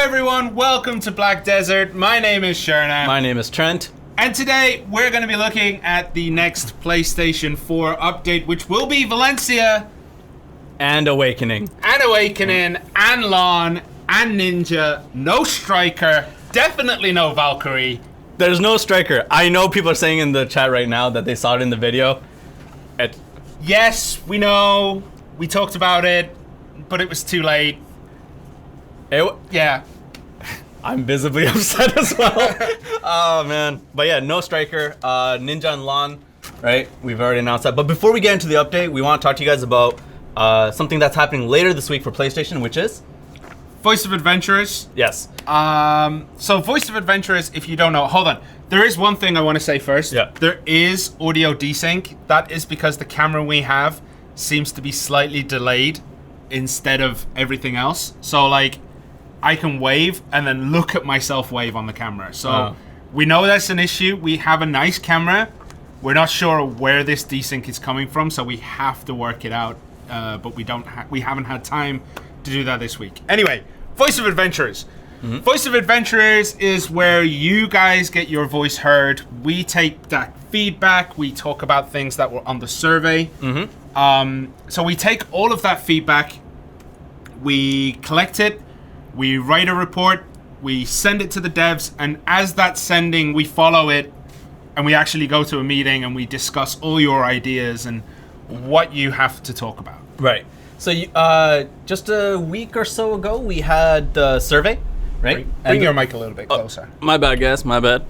everyone, welcome to Black Desert. My name is Shirna. My name is Trent. And today we're going to be looking at the next PlayStation 4 update, which will be Valencia And Awakening. And Lann and Ninja. No Striker, definitely no Valkyrie. There's no Striker. I know people are saying in the chat right now that they saw it in the video. Yes, we know. We talked about it, but it was too late. Yeah. I'm visibly upset as well. Oh, man. But yeah, no Striker. Ninja and Lann, right? We've already announced that. But before we get into the update, we want to talk to you guys about something that's happening later this week for PlayStation, which is? Voice of Adventurers. Yes. So Voice of Adventurers, if you don't know, hold on. There is one thing I want to say first. Yeah. There is audio desync. That is because the camera we have seems to be slightly delayed instead of everything else. So like, I can wave and then look at myself wave on the camera. So we know that's an issue. We have a nice camera. We're not sure where this desync is coming from, so we have to work it out. But we haven't had time to do that this week. Anyway, Voice of Adventurers. Mm-hmm. Voice of Adventurers is where you guys get your voice heard. We take that feedback. We talk about things that were on the survey. Mm-hmm. So we take all of that feedback. We collect it. We write a report. We send it to the devs. And as that's sending, we follow it. And we actually go to a meeting and we discuss all your ideas and what you have to talk about. Right. So just a week or so ago, we had the survey, right? Bring your mic a little bit closer. My bad, guys. My bad.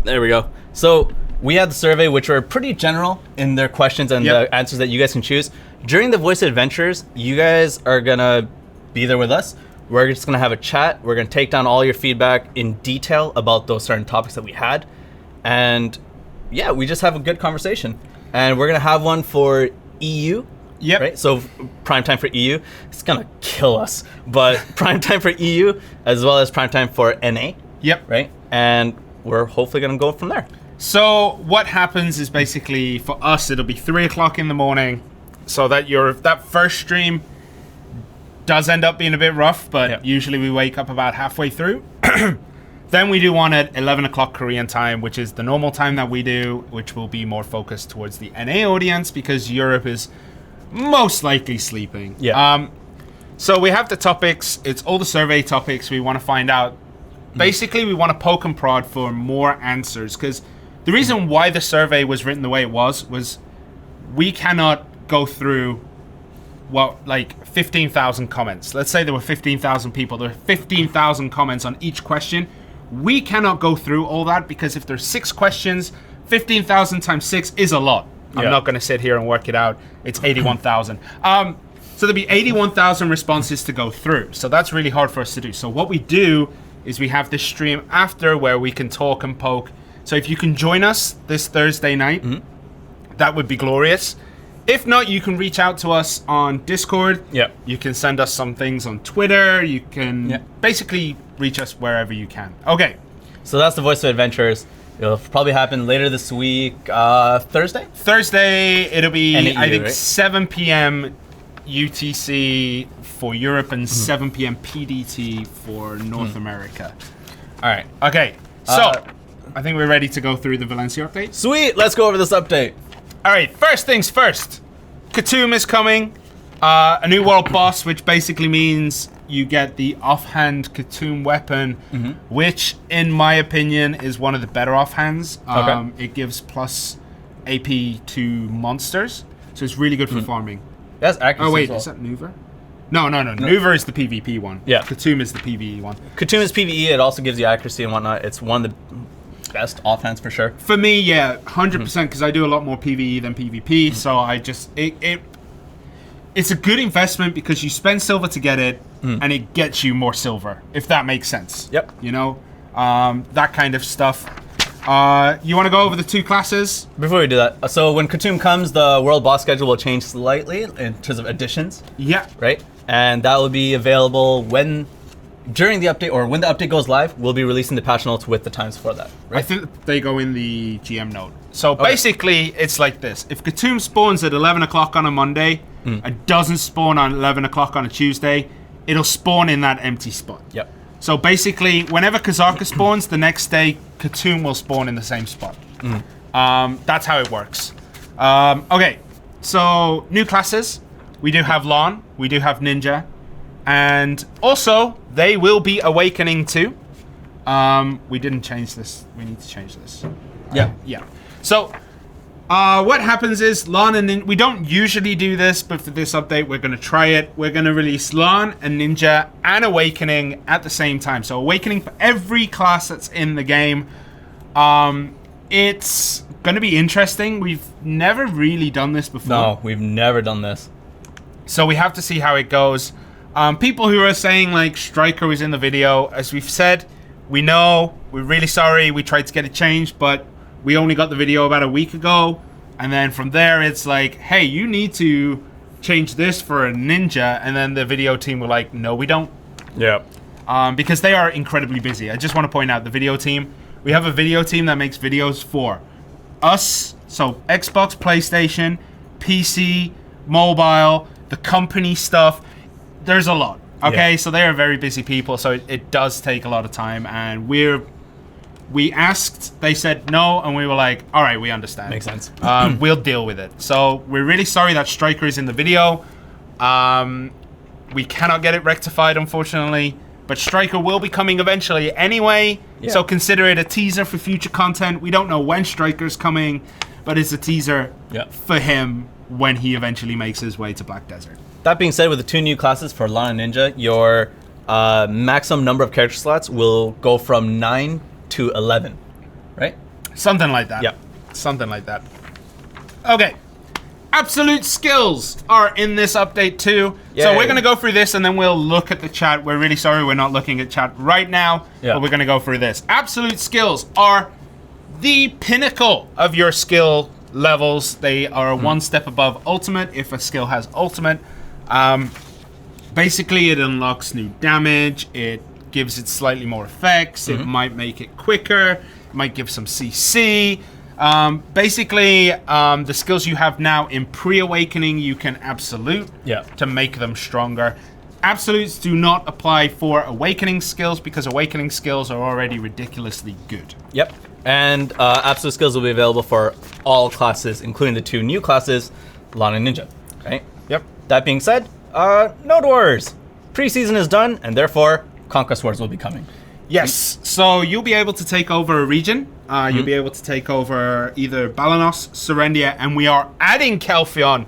There we go. So we had the survey, which were pretty general in their questions and the answers that you guys can choose. During the Voice of Adventures, you guys are going to be there with us. We're just going to have a chat. We're going to take down all your feedback in detail about those certain topics that we had. And yeah, we just have a good conversation. And we're going to have one for EU. Yep. Right? So prime time for EU. It's going to kill us. But prime time for EU as well as prime time for NA. Yep. Right? And we're hopefully going to go from there. So what happens is basically for us, it'll be 3 o'clock in the morning. So that that first stream does end up being a bit rough, but usually we wake up about halfway through. Then we do one at 11 o'clock Korean time, which is the normal time that we do, which will be more focused towards the NA audience because Europe is most likely sleeping. Yeah. So we have the topics. It's all the survey topics. We want to find out. Basically, we want to poke and prod for more answers because the reason why the survey was written the way it was we cannot go through 15,000 comments. Let's say there were 15,000 people. There are 15,000 comments on each question. We cannot go through all that because if there's 6 questions, 15,000 times 6 is a lot. I'm not going to sit here and work it out. It's 81,000. So there'll be 81,000 responses to go through. So that's really hard for us to do. So what we do is we have this stream after where we can talk and poke. So if you can join us this Thursday night, that would be glorious. If not, you can reach out to us on Discord. Yep. You can send us some things on Twitter. You can basically reach us wherever you can. Okay. So that's the Voice of Adventures. It'll probably happen later this week, Thursday? Thursday, it'll be, I think, right? 7 p.m. UTC for Europe and 7 p.m. PDT for North America. All right. Okay. So, I think we're ready to go through the Valencia update. Sweet. Let's go over this update. All right, first things first. Khatum is coming. A new world boss, which basically means you get the offhand Khatum weapon, which, in my opinion, is one of the better offhands. It gives plus AP to monsters, so it's really good for farming. That's accuracy. Oh, wait, is that Nuver? No. Nuver is the PvP one. Yeah. Khatum is the PvE one. Khatum is PvE. It also gives you accuracy and whatnot. It's one of the best offhands for sure. For me, yeah, 100%, because I do a lot more PvE than PvP, so I just... It's a good investment because you spend silver to get it, and it gets you more silver, if that makes sense. Yep. You know? That kind of stuff. You want to go over the 2 classes? Before we do that, so when Khatum comes, the world boss schedule will change slightly in terms of additions. Yeah. Right? And that will be available during the update, or when the update goes live, we'll be releasing the patch notes with the times for that. Right? I think they go in the GM note. So basically, it's like this. If Khatum spawns at 11 o'clock on a Monday and doesn't spawn on 11 o'clock on a Tuesday, it'll spawn in that empty spot. Yep. So basically, whenever Kazaka spawns, the next day Katoon will spawn in the same spot. That's how it works. Okay, so new classes. We do have Lann, we do have Ninja, and also they will be awakening too. We didn't change this. We need to change this. Yeah. So what happens is Lann and we don't usually do this, but for this update we're going to try it. We're going to release Lann and Ninja and Awakening at the same time. So Awakening for every class that's in the game. It's going to be interesting. We've never really done this before. No, we've never done this. So we have to see how it goes. People who are saying like Striker was in the video, as we've said, we know, we're really sorry, we tried to get it changed, but we only got the video about a week ago. And then from there, it's like, hey, you need to change this for a Ninja. And then the video team were like, no, we don't. Yeah. Because they are incredibly busy. I just want to point out the video team. We have a video team that makes videos for us. So Xbox, PlayStation, PC, mobile, the company stuff. There's a lot. Okay, so they are very busy people. So it does take a lot of time. And we asked, they said no, and we were like, all right, we understand. Makes sense. We'll deal with it. So we're really sorry that Striker is in the video. We cannot get it rectified, unfortunately, but Striker will be coming eventually anyway. Yeah. So consider it a teaser for future content. We don't know when Striker's coming, but it's a teaser for him when he eventually makes his way to Black Desert. That being said, with the 2 new classes for Lann and Ninja, your maximum number of character slots will go from 9 to 11, right? Something like that. Yeah. Something like that. Okay. Absolute skills are in this update too. Yay. So we're going to go through this and then we'll look at the chat. We're really sorry we're not looking at chat right now, but we're going to go through this. Absolute skills are the pinnacle of your skill levels. They are one step above ultimate if a skill has ultimate. Basically, it unlocks new damage. It gives it slightly more effects. It might make it quicker. It might give some CC. Basically, the skills you have now in pre-awakening, you can absolute to make them stronger. Absolutes do not apply for awakening skills because awakening skills are already ridiculously good. Yep. And absolute skills will be available for all classes, including the 2 new classes, Lann and Ninja. Right? Yep. That being said, Node Wars. Preseason is done, and therefore, Conquest Wars will be coming. Yes, so you'll be able to take over a region. You'll be able to take over either Balanos, Serendia, and we are adding Kelfion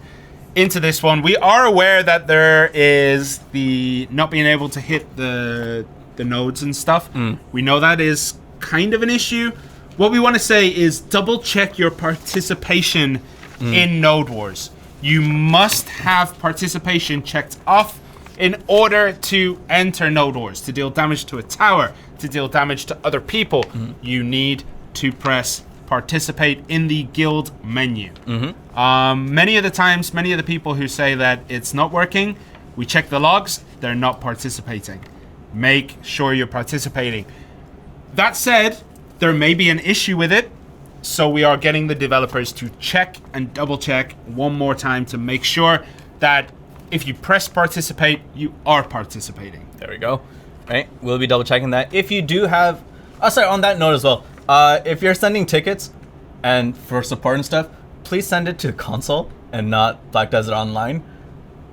into this one. We are aware that there is the not being able to hit the nodes and stuff. We know that is kind of an issue. What we want to say is double check your participation in Node Wars. You must have participation checked off in order to enter Node Wars, to deal damage to a tower, to deal damage to other people. You need to press participate in the guild menu. Many of the times, many of the people who say that it's not working, we check the logs, they're not participating. Make sure you're participating. That said, there may be an issue with it, so we are getting the developers to check and double check one more time to make sure that if you press participate, you are participating. There we go. Right, we'll be double checking that. If you do have, sorry, on that note as well, if you're sending tickets and for support and stuff, please send it to console and not Black Desert Online,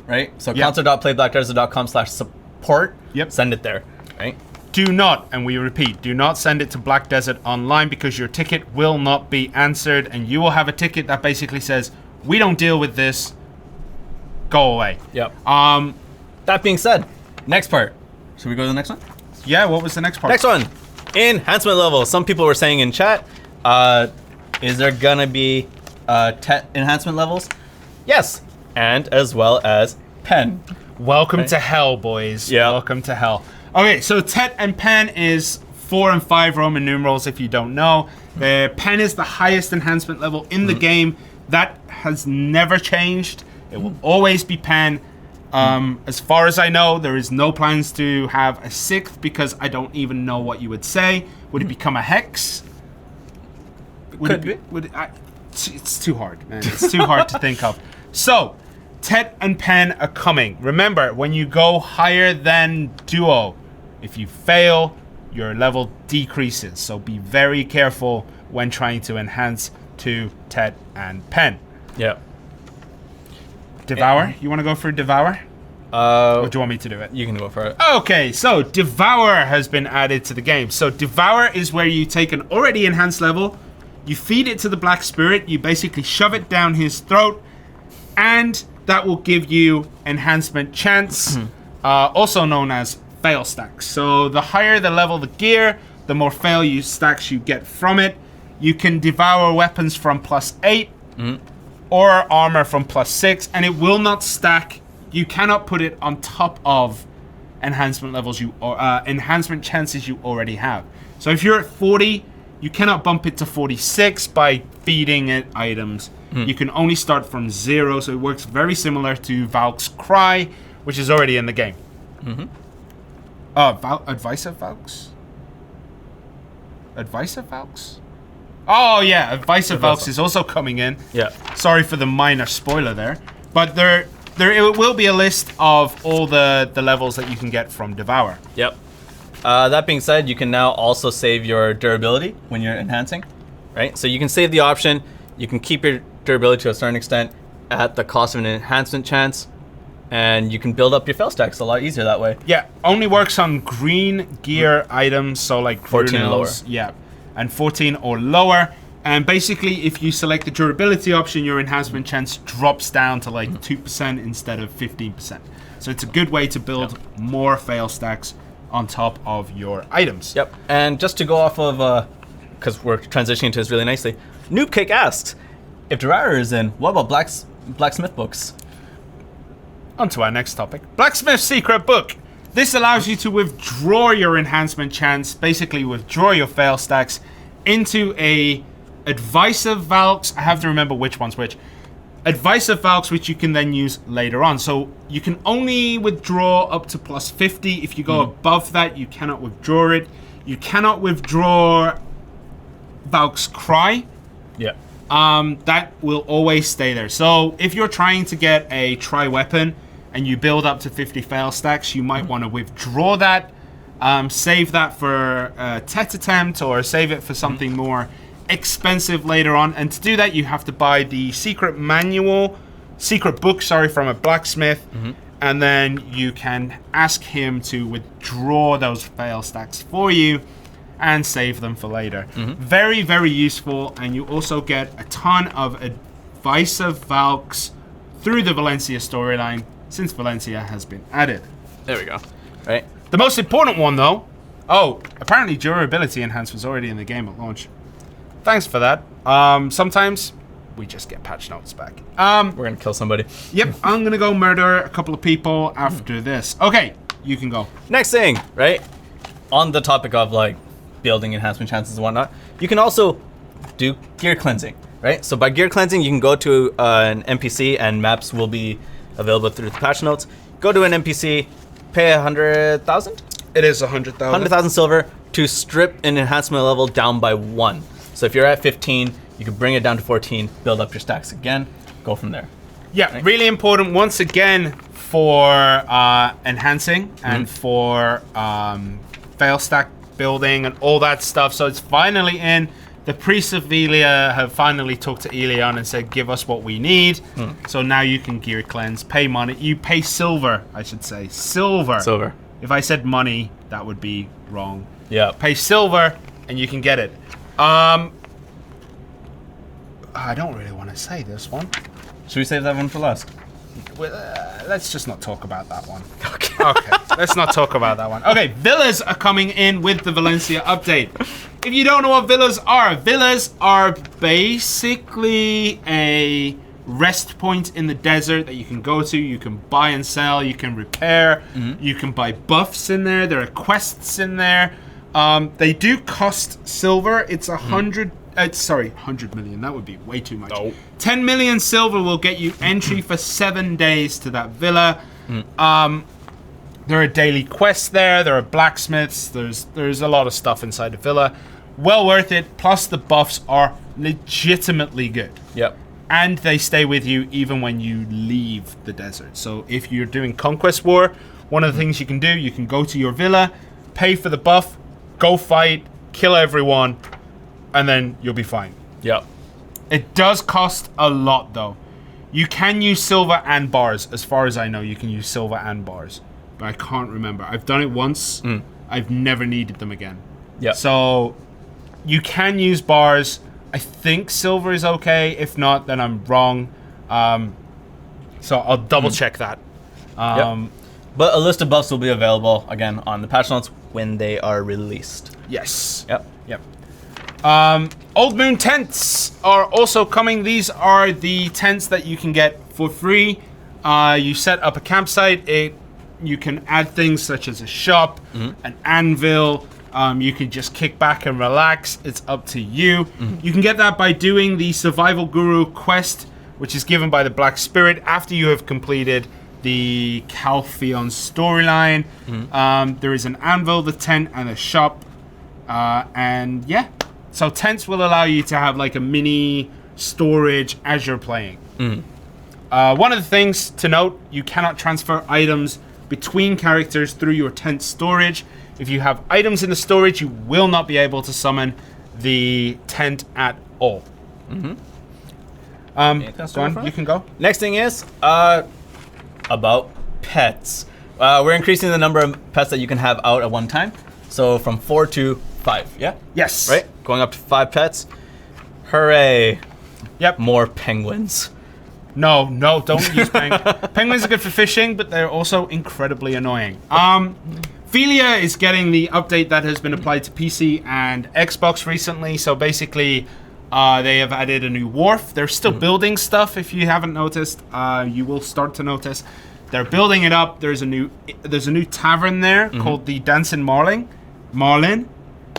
right? So console.playblackdesert.com/support. Send it there, right? Do not, and we repeat, do not send it to Black Desert Online because your ticket will not be answered, and you will have a ticket that basically says, "We don't deal with this. Go away." That being said, next part. Should we go to the next one? Yeah, what was the next part? Next one. Enhancement levels. Some people were saying in chat, is there gonna be enhancement levels? Yes, and as well as pen. Welcome to hell, boys. Yeah. Welcome to hell. Okay, so Tet and pen is 4 and 5 Roman numerals, if you don't know. The pen is the highest enhancement level in the game. That has never changed. It will always be pen. As far as I know, there is no plans to have a 6th because I don't even know what you would say. Would it become a hex? Could be. It's too hard, man. It's too hard to think of. So, Tet and pen are coming. Remember, when you go higher than duo, If you fail, your level decreases. So be very careful when trying to enhance to Tet and Pen. Yeah. Devour? You want to go for Devour? Or do you want me to do it? You can go for it. Okay, so Devourer has been added to the game. So Devourer is where you take an already enhanced level, you feed it to the Black Spirit, you basically shove it down his throat, and that will give you enhancement chance, also known as fail stacks. So the higher the level of the gear, the more fail stacks you get from it. You can devour weapons from +8 or armor from +6, and it will not stack. You cannot put it on top of enhancement levels enhancement chances you already have. So if you're at 40, you cannot bump it to 46 by feeding it items. You can only start from 0, so it works very similar to Valk's Cry, which is already in the game. Advice of Valks? Advice of Valks? Oh yeah, Advice of Valks is also coming in. Yeah. Sorry for the minor spoiler there, but there will be a list of all the levels that you can get from Devour. Yep. That being said, you can now also save your durability when you're enhancing, right? So you can save the option. You can keep your durability to a certain extent at the cost of an enhancement chance, and you can build up your fail stacks a lot easier that way. Yeah, only works on green gear items, so like 14 and lower. Yeah, and 14 or lower. And basically, if you select the durability option, your enhancement chance drops down to like 2% instead of 15%. So it's a good way to build more fail stacks on top of your items. Yep. And just to go off of, because we're transitioning to this really nicely, Noobcake asks, if Devourer is in, what about blacksmith books? On to our next topic. Blacksmith Secret Book. This allows you to withdraw your enhancement chance, basically withdraw your fail stacks into a Advice of Valks. I have to remember which one's which. Advice of Valks, which you can then use later on. So you can only withdraw up to +50. If you go above that, you cannot withdraw it. You cannot withdraw Valk's Cry. Yeah. That will always stay there. So if you're trying to get a tri-weapon and you build up to 50 fail stacks, you might want to withdraw that, save that for a Tet attempt, or save it for something more expensive later on. And to do that, you have to buy the secret book, from a blacksmith, and then you can ask him to withdraw those fail stacks for you and save them for later. Very, very useful, and you also get a ton of Advice of Valks through the Valencia storyline since Valencia has been added. There we go. Right. The most important one, though, apparently durability enhance was already in the game at launch. Thanks for that. Sometimes we just get patch notes back. We're gonna kill somebody. Yep, I'm gonna go murder a couple of people after this. Okay, you can go. Next thing, right? On the topic of like building enhancement chances and whatnot, you can also do gear cleansing, right? So by gear cleansing, you can go to an NPC, and maps will be available through the patch notes. Go to an NPC, pay 100,000. It is 100,000. 100,000 silver to strip an enhancement level down by 1. So if you're at 15, you can bring it down to 14, build up your stacks again, go from there. Yeah, right? Really important once again for enhancing and for fail stack building and all that stuff. So it's finally in. The priests of Velia have finally talked to Elion and said, give us what we need. So now you can gear cleanse, pay money. You pay silver, I should say. Silver. If I said money, that would be wrong. Yeah. Pay silver and you can get it. I don't really want to say this one. Should we save that one for last? Well, let's just not talk about that one. Okay, let's not talk about that one. Okay, villas are coming in with the Valencia update. If you don't know what villas are basically a rest point in the desert that you can go to. You can buy and sell, you can repair, you can buy buffs in there. There are quests in there. They do cost silver. It's 100 million. That would be way too much. No. 10 million silver will get you entry for 7 days to that villa. There are daily quests there. There are blacksmiths. There's a lot of stuff inside the villa. Well worth it. Plus the buffs are legitimately good. Yep. And they stay with you even when you leave the desert. So if you're doing Conquest War, one of the things you can do, you can go to your villa, pay for the buff, go fight, kill everyone, and then you'll be fine. Yep. It does cost a lot, though. You can use silver and bars. As far as I know, you can use silver and bars. But I can't remember. I've done it once. I've never needed them again. Yeah. So you can use bars. I think silver is okay. If not, then I'm wrong. So I'll double check that. Yep. But a list of buffs will be available, again, on the patch notes when they are released. Yes. Yep. Old Moon tents are also coming. These are the tents that you can get for free. You set up a campsite. You can add things such as a shop, an anvil. You can just kick back and relax. It's up to you. You can get that by doing the Survival Guru quest, which is given by the Black Spirit after you have completed the Calpheon storyline. There is an anvil, the tent, and a shop. And yeah. So tents will allow you to have like a mini storage as you're playing. One of the things to note, you cannot transfer items between characters through your tent storage. If you have items in the storage, you will not be able to summon the tent at all. Go on, you can go. Next thing is about pets. We're increasing the number of pets that you can have out at one time. So from 4 to 5, yeah? Yes. Right? Going up to 5 pets. Hooray. Yep. More penguins. No, don't use penguins. Penguins are good for fishing, but they're also incredibly annoying. Velia is getting the update that has been applied to PC and Xbox recently. So basically, they have added a new wharf. They're still building stuff. If you haven't noticed, you will start to notice. They're building it up. There's a new tavern there called the Dancing Marlin.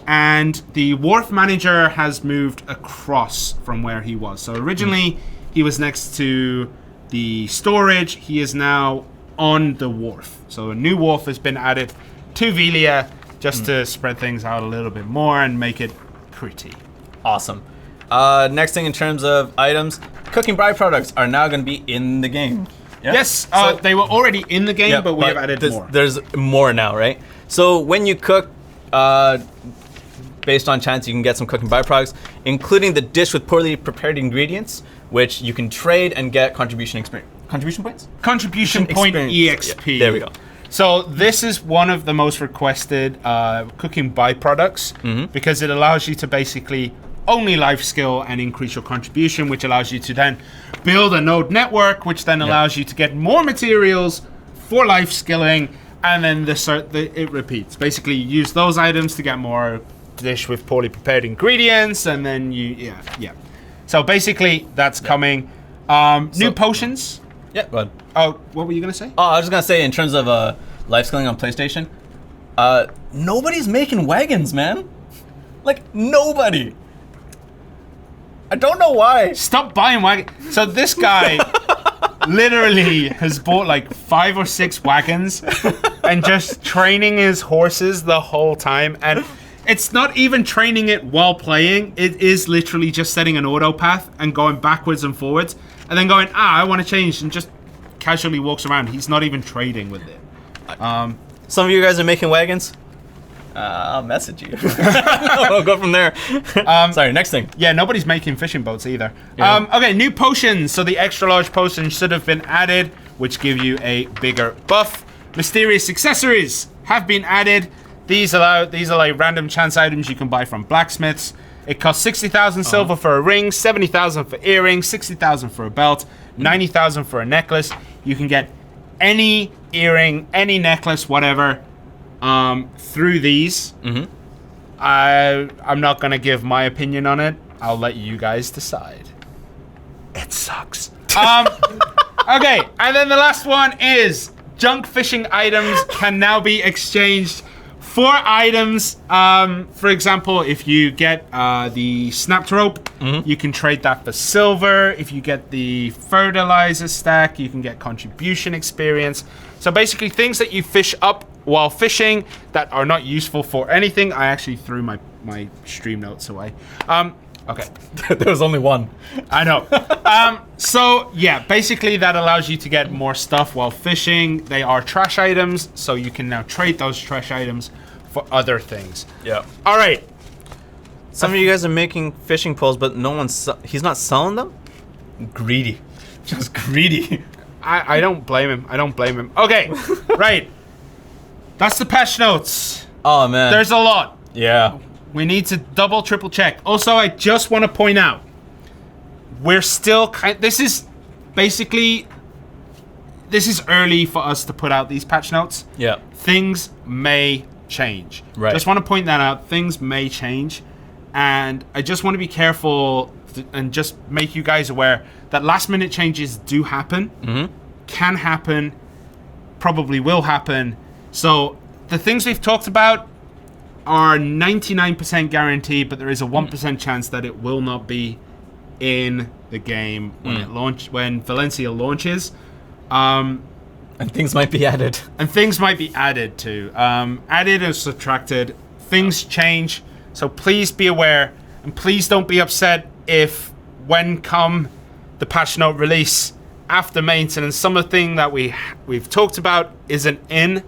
And the wharf manager has moved across from where he was. So originally, he was next to the storage. He is now on the wharf. So a new wharf has been added to Velia just to spread things out a little bit more and make it pretty. Awesome. Next thing in terms of items, cooking byproducts are now going to be in the game. Yeah? Yes, so, they were already in the game, but we have added more. There's more now, right? So when you cook, based on chance, you can get some cooking byproducts, including the dish with poorly prepared ingredients, which you can trade and get contribution points? Contribution point EXP. Yeah, there we go. So this is one of the most requested cooking byproducts because it allows you to basically only life skill and increase your contribution, which allows you to then build a node network, which then allows you to get more materials for life skilling, and then it repeats. Basically, you use those items to get more dish with poorly prepared ingredients, and then So basically, that's coming. New potions. Yeah, go ahead. Oh, what were you gonna say? Oh, I was just gonna say, in terms of life skilling on PlayStation, nobody's making wagons, man. Like, nobody. I don't know why. Stop buying wagons. So this guy literally has bought like 5 or 6 wagons and just training his horses the whole time. And it's not even training it while playing. It is literally just setting an auto path and going backwards and forwards and then going, I want to change, and just casually walks around. He's not even trading with it. Some of you guys are making wagons? I'll message you. We'll go from there. Sorry, next thing. Yeah, nobody's making fishing boats either. Yeah. Okay, new potions. So the extra large potions should have been added, which give you a bigger buff. Mysterious accessories have been added. These are like random chance items you can buy from blacksmiths. It costs 60,000 silver for a ring, 70,000 for earrings, 60,000 for a belt, 90,000 for a necklace. You can get any earring, any necklace, whatever, through these. I'm not gonna give my opinion on it. I'll let you guys decide. It sucks. Okay, and then the last one is junk fishing items can now be exchanged for items. For example, if you get the snapped rope, you can trade that for silver. If you get the fertilizer stack, you can get contribution experience. So basically things that you fish up while fishing that are not useful for anything. I actually threw my stream notes away. Okay. There was only one. I know. So, yeah, basically that allows you to get more stuff while fishing. They are trash items, so you can now trade those trash items for other things. Yeah. All right. Some of you guys are making fishing poles, but he's not selling them? Greedy. Just greedy. I don't blame him. I don't blame him. Okay, right. That's the patch notes. Oh, man. There's a lot. Yeah. We need to double, triple check. Also, I just want to point out, we're still this is early for us to put out these patch notes. Yeah. Things may change. Right. Just want to point that out. Things may change. And I just want to be careful and just make you guys aware that last minute changes do happen. Mm-hmm. Can happen. Probably will happen. So the things we've talked about are 99% guaranteed, but there is a 1% chance that it will not be in the game when Valencia launches. And things might be added. And things might be added too. Added or subtracted. Things change. So please be aware, and please don't be upset if when come the patch note release after maintenance, some of the thing that we've talked about isn't in.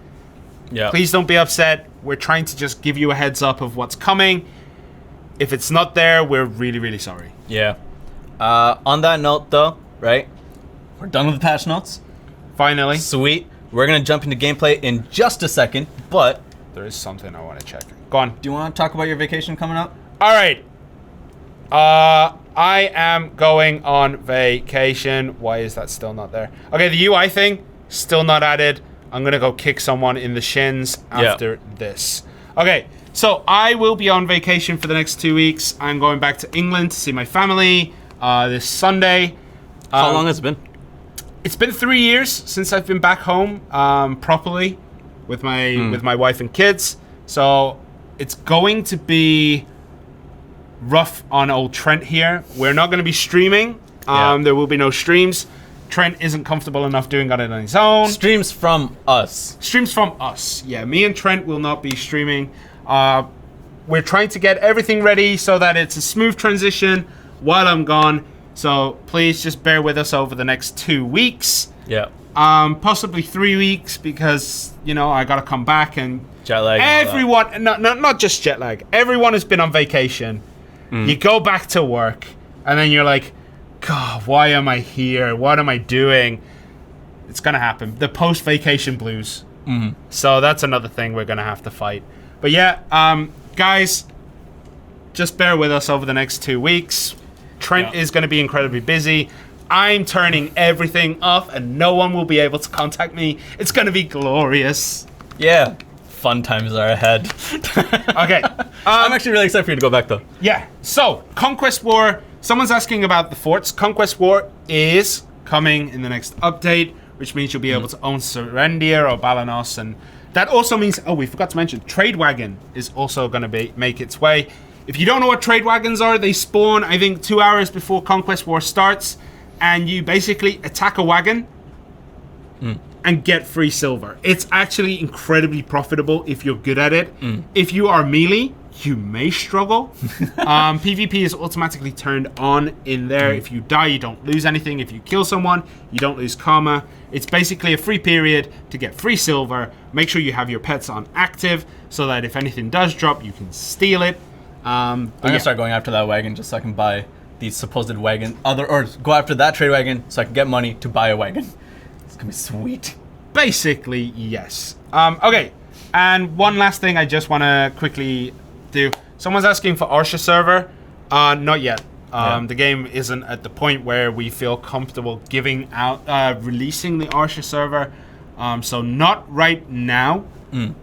Yeah. Please don't be upset. We're trying to just give you a heads up of what's coming. If it's not there, we're really, really sorry. Yeah. On that note, though, right? We're done with the patch notes. Finally. Sweet. We're going to jump into gameplay in just a second, but there is something I want to check. Go on. Do you want to talk about your vacation coming up? All right. I am going on vacation. Why is that still not there? Okay, the UI thing, still not added. I'm going to go kick someone in the shins after this. Okay, so I will be on vacation for the next 2 weeks. I'm going back to England to see my family this Sunday. How long has it been? It's been 3 years since I've been back home properly with my wife and kids. So it's going to be rough on old Trent here. We're not going to be streaming. There will be no streams. Trent isn't comfortable enough doing it on his own. Streams from us. Streams from us. Yeah, me and Trent will not be streaming. We're trying to get everything ready so that it's a smooth transition while I'm gone. So please just bear with us over the next 2 weeks. Yeah. Possibly 3 weeks because, I got to come back and jet lag. Everyone, not just jet lag. Everyone has been on vacation. You go back to work and then you're like, God, why am I here? What am I doing? It's going to happen. The post-vacation blues. So that's another thing we're going to have to fight. But yeah, guys, just bear with us over the next 2 weeks. Trent is going to be incredibly busy. I'm turning everything off and no one will be able to contact me. It's going to be glorious. Yeah. Fun times are ahead. Okay. I'm actually really excited for you to go back, though. Yeah. So, Conquest War. Someone's asking about the forts. Conquest War is coming in the next update, which means you'll be able to own Serendia or Balanos. And that also means, we forgot to mention, Trade Wagon is also going to make its way. If you don't know what Trade Wagons are, they spawn, I think, 2 hours before Conquest War starts. And you basically attack a wagon and get free silver. It's actually incredibly profitable if you're good at it. If you are melee, you may struggle. PvP is automatically turned on in there. If you die, you don't lose anything. If you kill someone, you don't lose karma. It's basically a free period to get free silver. Make sure you have your pets on active so that if anything does drop, you can steal it. I'm going to start going after that wagon just so I can buy these supposed wagon, or go after that trade wagon so I can get money to buy a wagon. It's going to be sweet. Basically, yes. Okay, and one last thing I just want to quickly do. Someone's asking for Arsha server. Not yet. The game isn't at the point where we feel comfortable giving out, releasing the Arsha server. So not right now. In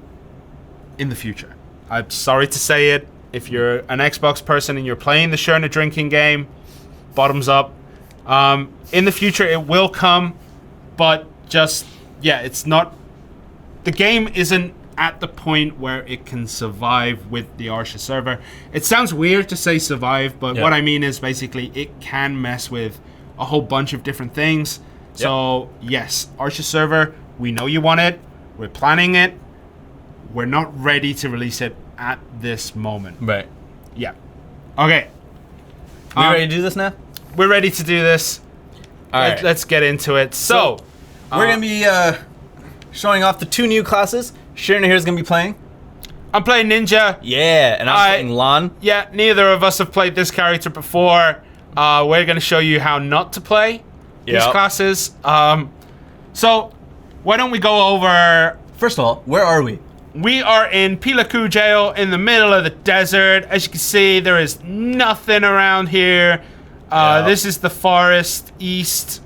the future. I'm sorry to say it. If you're an Xbox person and you're playing the Shirna drinking game, bottoms up. In the future, it will come, but just, it's not... The game isn't at the point where it can survive with the Arsha server. It sounds weird to say survive, but what I mean is basically it can mess with a whole bunch of different things. So, yes, Arsha server, we know you want it. We're planning it. We're not ready to release it at this moment. Right. Yeah. Okay. We ready to do this now? We're ready to do this. All right. Let's get into it. So we're gonna be showing off the 2 new classes. Shirna here is gonna be playing. I'm playing Ninja. Yeah, and I'm playing Lann. Yeah, neither of us have played this character before. We're going to show you how not to play these classes. So, why don't we go over... First of all, where are we? We are in Pilaku Jail in the middle of the desert. As you can see, there is nothing around here. This is the forest east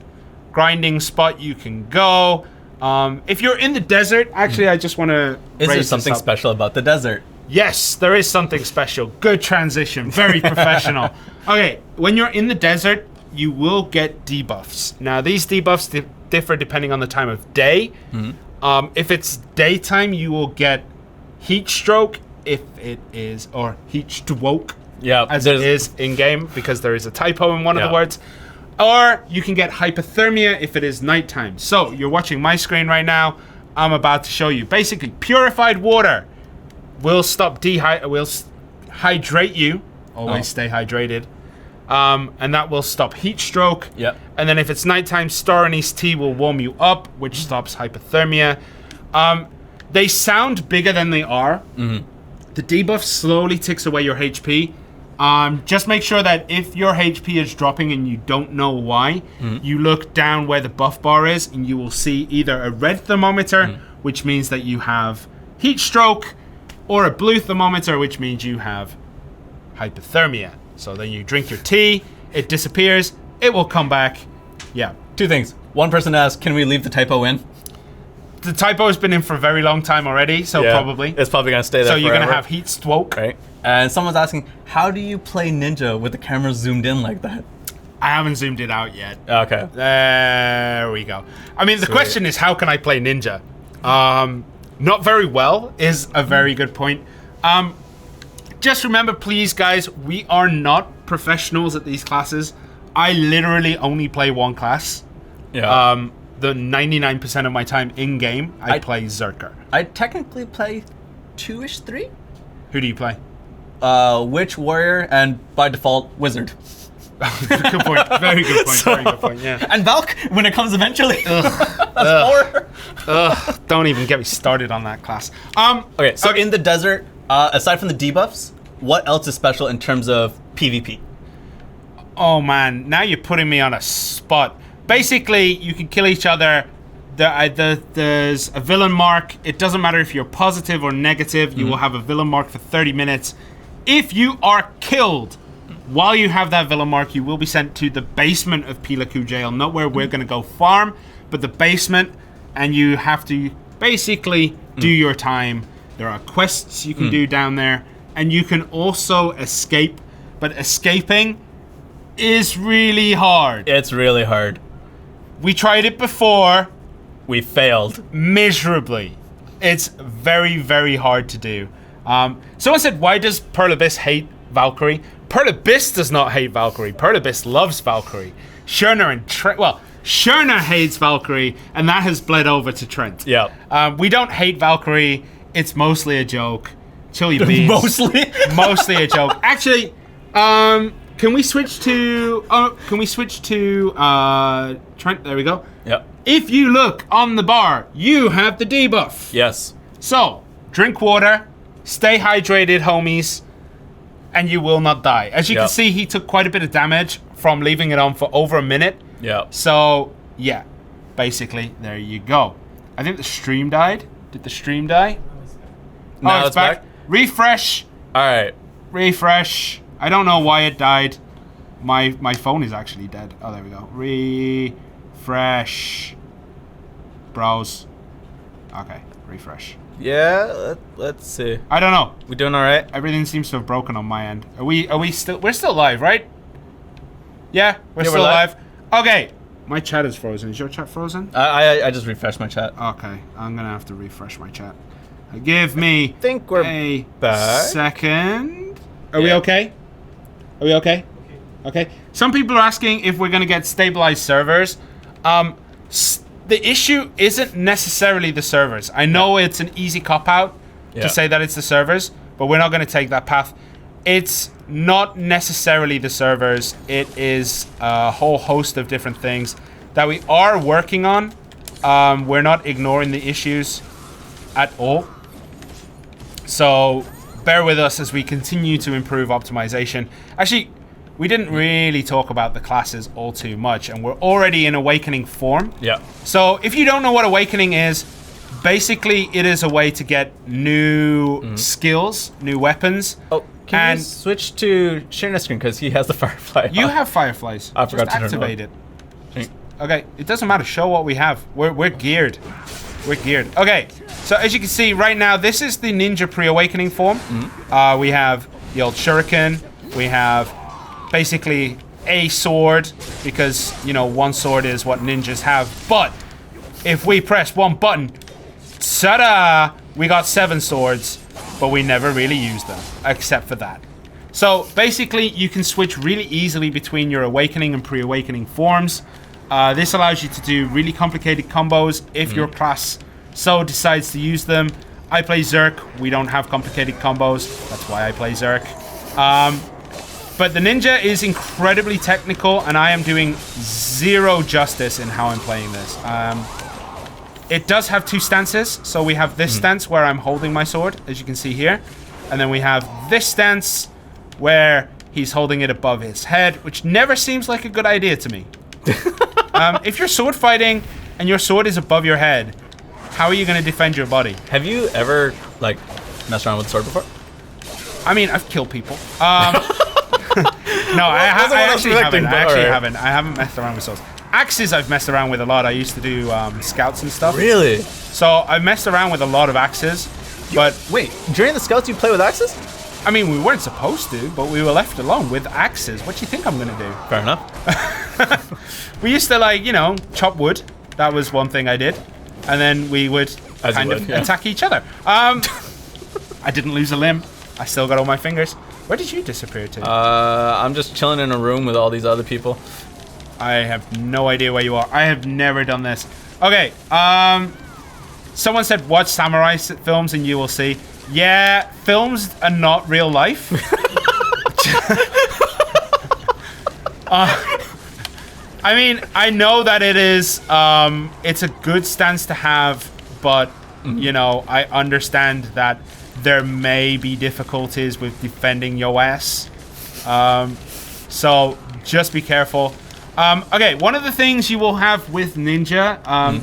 grinding spot you can go. If you're in the desert, actually, I just want to... Is there something special about the desert? Yes, there is something special. Good transition. Very professional. Okay, when you're in the desert, you will get debuffs. Now, these debuffs differ depending on the time of day. If it's daytime, you will get heat stroke if it is, or heat stroke, as it is in-game, because there is a typo in one of the words. Or you can get hypothermia if it is nighttime. So, you're watching my screen right now. I'm about to show you. Basically, purified water will hydrate you. Always stay hydrated. And that will stop heat stroke. Yep. And then if it's nighttime, star anise tea will warm you up, which stops hypothermia. They sound bigger than they are. The debuff slowly ticks away your HP. Just make sure that if your HP is dropping and you don't know why, you look down where the buff bar is and you will see either a red thermometer, which means that you have heat stroke, or a blue thermometer, which means you have hypothermia. So then you drink your tea, it disappears, it will come back. Yeah. 2 things. One person asked, can we leave the typo in? The typo has been in for a very long time already, so probably. It's probably going to stay there So you're going to have heat stroke. Right. And someone's asking, how do you play Ninja with the camera zoomed in like that? I haven't zoomed it out yet. Okay. There we go. I mean, the question is, how can I play Ninja? Not very well is a very good point. Just remember, please, guys, we are not professionals at these classes. I literally only play one class. Yeah. The 99% of my time in-game, I play Zerker. I technically play 2-ish, 3? Who do you play? Witch, Warrior, and by default, Wizard. Good point. Very good point. Very good point, yeah. And Valk, when it comes eventually. That's 4. Don't even get me started on that class. Okay, so in the desert, aside from the debuffs, what else is special in terms of PvP? Oh man, now you're putting me on a spot. Basically, you can kill each other. There's a villain mark. It doesn't matter if you're positive or negative. You will have a villain mark for 30 minutes. If you are killed while you have that villain mark, you will be sent to the basement of Pilaku Jail. Not where we're going to go farm, but the basement. And you have to basically do your time. There are quests you can do down there. And you can also escape. But escaping is really hard. It's really hard. We tried it before. We failed. Miserably. It's very, very hard to do. Someone said, why does Pearl Abyss hate Valkyrie? Pearl Abyss does not hate Valkyrie. Pearl Abyss loves Valkyrie. Shirna and Trent... Well, Shirna hates Valkyrie, and that has bled over to Trent. Yeah. We don't hate Valkyrie. It's mostly a joke. Chill your beans. Mostly? Mostly a joke. Actually, can we switch to... Trent? There we go. Yep. If you look on the bar, you have the debuff. Yes. So, drink water, stay hydrated, homies, and you will not die. As you can see, he took quite a bit of damage from leaving it on for over a minute. Yeah. So, yeah, basically, there you go. I think the stream died. Did the stream die? No, it's back. Refresh. All right. Refresh. I don't know why it died. My phone is actually dead. Oh, there we go. Refresh. Browse. Okay, refresh. Yeah, let's see. I don't know. We doing all right? Everything seems to have broken on my end. Are we still? We're still live, right? Yeah, we're still live. Okay. My chat is frozen. Is your chat frozen? I just refreshed my chat. Okay, I'm gonna have to refresh my chat. Give me. I think we're a back. Second. Are we okay? Are we okay? Okay. Some people are asking if we're gonna get stabilized servers. The issue isn't necessarily the servers. I know it's an easy cop-out to say that it's the servers, but we're not going to take that path. It's not necessarily the servers. It is a whole host of different things that we are working on. We're not ignoring the issues at all. So bear with us as we continue to improve optimization. Actually, we didn't really talk about the classes all too much, and we're already in Awakening form. Yeah. So if you don't know what Awakening is, basically it is a way to get new skills, new weapons. Oh, can you switch to Shirna screen because he has the Firefly. You have Fireflies. I forgot Just to activate it. Okay, it doesn't matter. Show what we have. We're geared. We're geared. Okay, so as you can see right now, this is the ninja pre-awakening form. We have the old shuriken. We have basically a sword because, you know, one sword is what ninjas have. But if we press one button, ta-da! We got 7 swords, but we never really use them except for that. So basically, you can switch really easily between your awakening and pre-awakening forms. This allows you to do really complicated combos if your class so decides to use them. I play Zerk. We don't have complicated combos. That's why I play Zerk. But the ninja is incredibly technical, and I am doing zero justice in how I'm playing this. It does have 2 stances. So we have this stance where I'm holding my sword, as you can see here. And then we have this stance where he's holding it above his head, which never seems like a good idea to me. If you're sword fighting and your sword is above your head, how are you going to defend your body? Have you ever, like, messed around with a sword before? I mean, I've killed people. No, I actually haven't. I haven't messed around with swords. Axes I've messed around with a lot. I used to do scouts and stuff. Really? So I've messed around with a lot of axes. But wait, during the scouts you play with axes? I mean, we weren't supposed to, but we were left alone with axes. What do you think I'm going to do? Fair enough. We used to, like, you know, chop wood. That was one thing I did. And then we would attack each other. I didn't lose a limb. I still got all my fingers. Where did you disappear to? I'm just chilling in a room with all these other people. I have no idea where you are. I have never done this. Okay, someone said watch samurai films and you will see. Yeah, films are not real life. I mean, I know that it is, it's a good stance to have, but, you know, I understand that there may be difficulties with defending your ass. So just be careful. Okay, one of the things you will have with Ninja,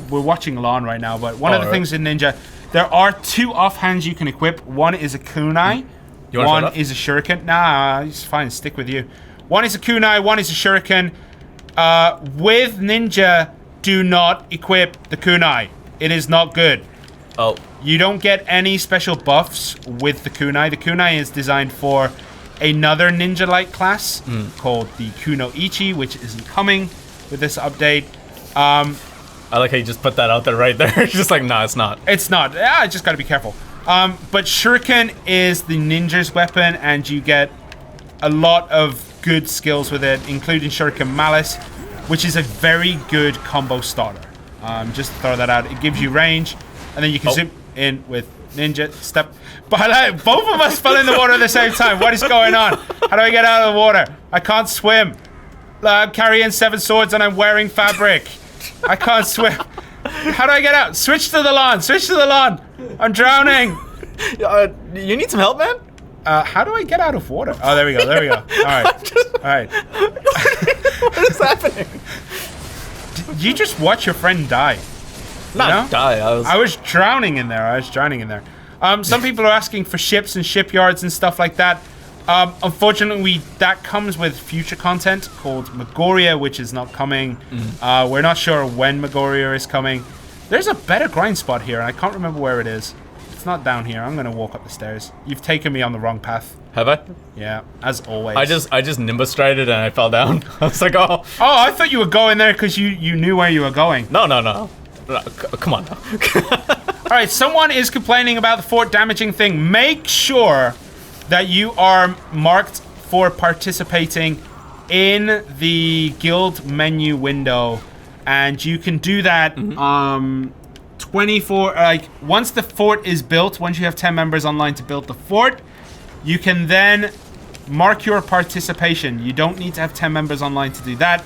we're watching Lann right now, but one of the things in Ninja, there are 2 offhands you can equip. One is a kunai, one is a shuriken. Nah, it's fine, stick with you. One is a kunai, one is a shuriken. With Ninja, do not equip the kunai. It is not good. Oh. You don't get any special buffs with the kunai. The kunai is designed for another ninja-like class called the Kunoichi, which isn't coming with this update. I like how you just put that out there right there. Just like, no, it's not. It's not. Yeah, I just gotta be careful. But shuriken is the ninja's weapon, and you get a lot of good skills with it, including shuriken malice, which is a very good combo starter. Just to throw that out. It gives you range, and then you can zoom in with ninja step. But both of us fell in the water at the same time. What is going on? How do I get out of the water? I can't swim. I'm carrying 7 swords and I'm wearing fabric. I can't swim. How do I get out? Switch to the lawn. Switch to the lawn. I'm drowning. You need some help, man? How do I get out of water? Oh, there we go. There we go. All right. All right. What is happening? You just watch your friend die. Not die. I was drowning in there. Some people are asking for ships and shipyards and stuff like that. Unfortunately, that comes with future content called Magoria, which is not coming. We're not sure when Magoria is coming. There's a better grind spot here, and I can't remember where it is. It's not down here. I'm gonna walk up the stairs. You've taken me on the wrong path. Have I? Yeah, as always. I just nimbus strided and I fell down. I was like, oh. Oh, I thought you were going there because you knew where you were going. No. Come on now. All right, someone is complaining about the fort damaging thing. Make sure that you are marked for participating in the guild menu window, and you can do that 24 once the fort is built. Once you have 10 members online to build the fort, you can then mark your participation. You don't need to have 10 members online to do that,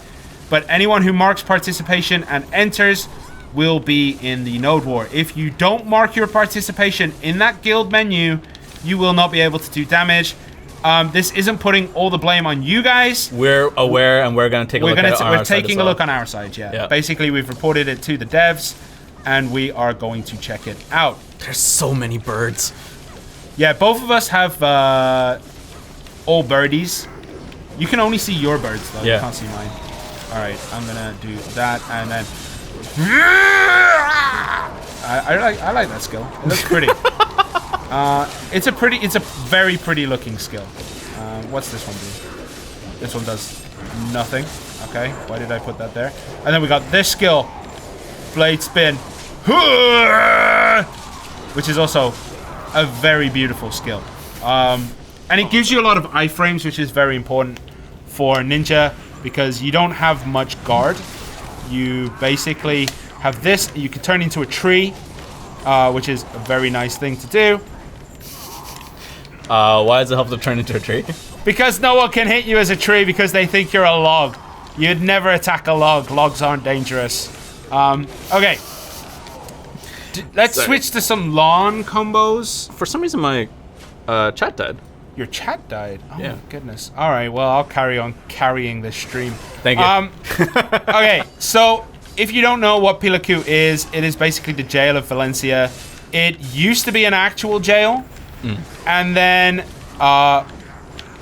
but anyone who marks participation and enters will be in the Node War. If you don't mark your participation in that guild menu, you will not be able to do damage. This isn't putting all the blame on you guys. We're aware, and we're going to take a look at it on our side. We're taking a look on our side, yeah. Basically, we've reported it to the devs, and we are going to check it out. There's so many birds. Yeah, both of us have all birdies. You can only see your birds, though. You can't see mine. All right, I'm going to do that, and then... I like that skill. It looks pretty. It's a very pretty looking skill. What's this one do? This one does nothing. Okay, why did I put that there? And then we got this skill, Blade Spin, which is also a very beautiful skill. And it gives you a lot of iframes, which is very important for ninja because you don't have much guard. You basically have this. You can turn into a tree, which is a very nice thing to do. Why does it help to turn into a tree? Because no one can hit you as a tree because they think you're a log. You'd never attack a log. Logs aren't dangerous. Okay. Let's switch to some lawn combos. For some reason, my chat died. Your chat died? Oh yeah. My goodness. All right, well, I'll carry on carrying this stream. Thank you. Okay, so if you don't know what Pilaku is, it is basically the jail of Valencia. It used to be an actual jail, and then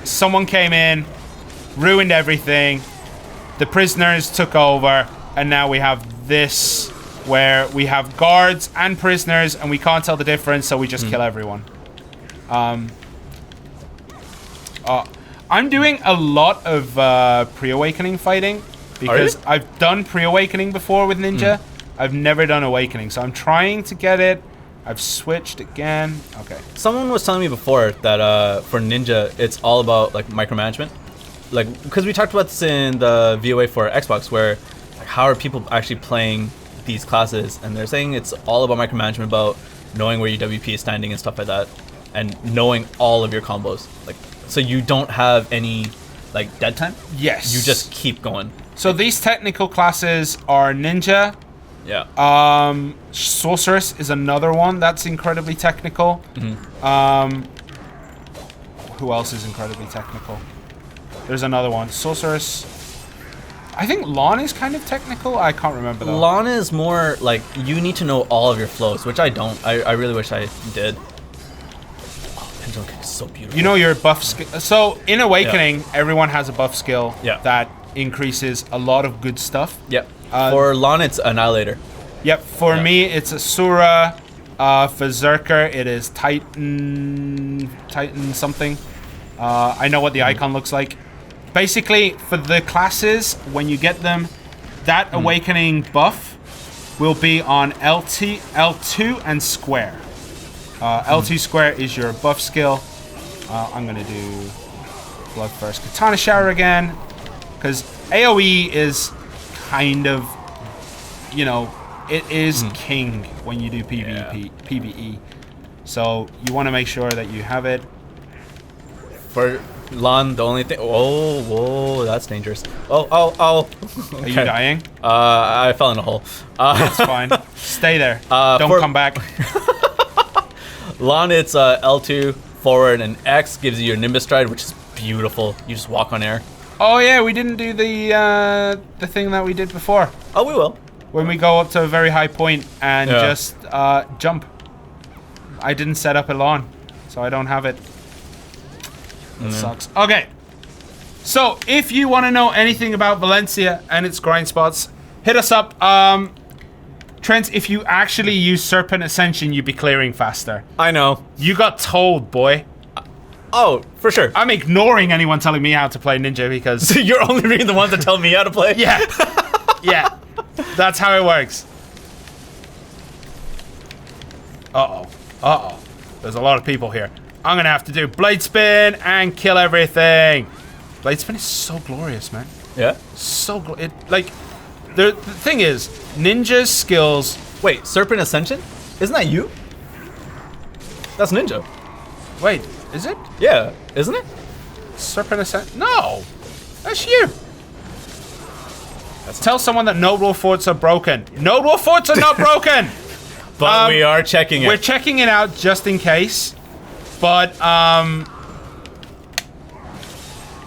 someone came in, ruined everything, the prisoners took over, and now we have this where we have guards and prisoners, and we can't tell the difference, so we just kill everyone. I'm doing a lot of pre-awakening fighting because I've done pre-awakening before with Ninja. I've never done awakening, so I'm trying to get it. I've switched again. Okay. Someone was telling me before that for Ninja, it's all about like micromanagement. Like, because we talked about this in the VOA for Xbox, where like, how are people actually playing these classes, and they're saying it's all about micromanagement, about knowing where your WP is standing and stuff like that, and knowing all of your combos. Like, so you don't have any like dead time. Yes. You just keep going. So these technical classes are Ninja. Yeah. Sorceress is another one that's incredibly technical. Who else is incredibly technical? There's another one. Sorceress. I think Lann is kind of technical. I can't remember though. Lann is more like you need to know all of your flows, which I don't. I really wish I did. Oh, pendulum kick is so beautiful. You know your buff skill. So in Awakening, everyone has a buff skill that increases a lot of good stuff. Yep. For Lann, it's Annihilator. Yep. For me, it's Asura. For Zerker, it is Titan something. I know what the icon looks like. Basically, for the classes, when you get them, that Awakening buff will be on LT, L2, and Square. L2 Square is your buff skill. I'm going to do Blood First Katana Shower again, because AoE is kind of, you know, it is king when you do PvE. So you want to make sure that you have it. For Lann, the only thing... Oh, whoa, that's dangerous. Oh. Okay. Are you dying? I fell in a hole. That's fine. Stay there. Don't come back. Lann, it's L2, forward, and X gives you your Nimbus Stride, which is beautiful. You just walk on air. Oh, yeah, we didn't do the thing that we did before. Oh, we will. When we go up to a very high point and just jump. I didn't set up a lawn, so I don't have it. That sucks. Okay. So, if you want to know anything about Valencia and its grind spots, hit us up. Trent, if you actually use Serpent Ascension, you'd be clearing faster. I know. You got told, boy. Oh, for sure. I'm ignoring anyone telling me how to play Ninja because... So you're only reading the ones that tell me how to play? Yeah. Yeah. That's how it works. Uh-oh. There's a lot of people here. I'm gonna have to do Blade Spin and kill everything. Blade Spin is so glorious, man. Yeah? So like, the thing is, Ninja's skills... Wait, Serpent Ascension? Isn't that you? That's Ninja. Wait, is it? Yeah, isn't it? Serpent Ascent. No! That's you! Tell someone that Node Wolf forts are broken. Node Wolf forts are not broken! But we are checking it. We're checking it out just in case. But,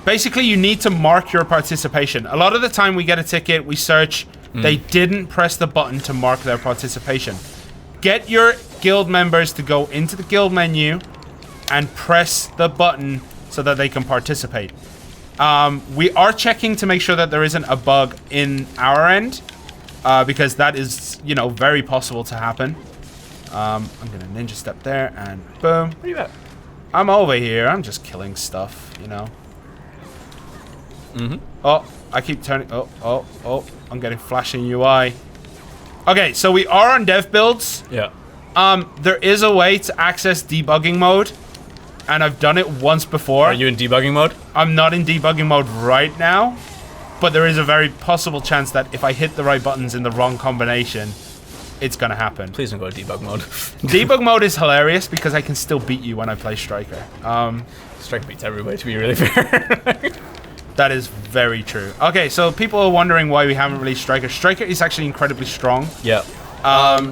basically, you need to mark your participation. A lot of the time we get a ticket, we search, they didn't press the button to mark their participation. Get your guild members to go into the guild menu and press the button so that they can participate. We are checking to make sure that there isn't a bug in our end, because that is, you know, very possible to happen. I'm gonna ninja step there and boom. Where are you at? I'm over here. I'm just killing stuff, you know. Oh, I keep turning. Oh, I'm getting flashing UI. Okay, so we are on dev builds. Yeah. There is a way to access debugging mode, and I've done it once before. Are you in debugging mode? I'm not in debugging mode right now, but there is a very possible chance that if I hit the right buttons in the wrong combination, it's gonna happen. Please don't go to debug mode. Debug mode is hilarious because I can still beat you when I play Striker. Striker beats everybody, to be really fair. That is very true. Okay, so people are wondering why we haven't released Striker. Striker is actually incredibly strong. Yeah.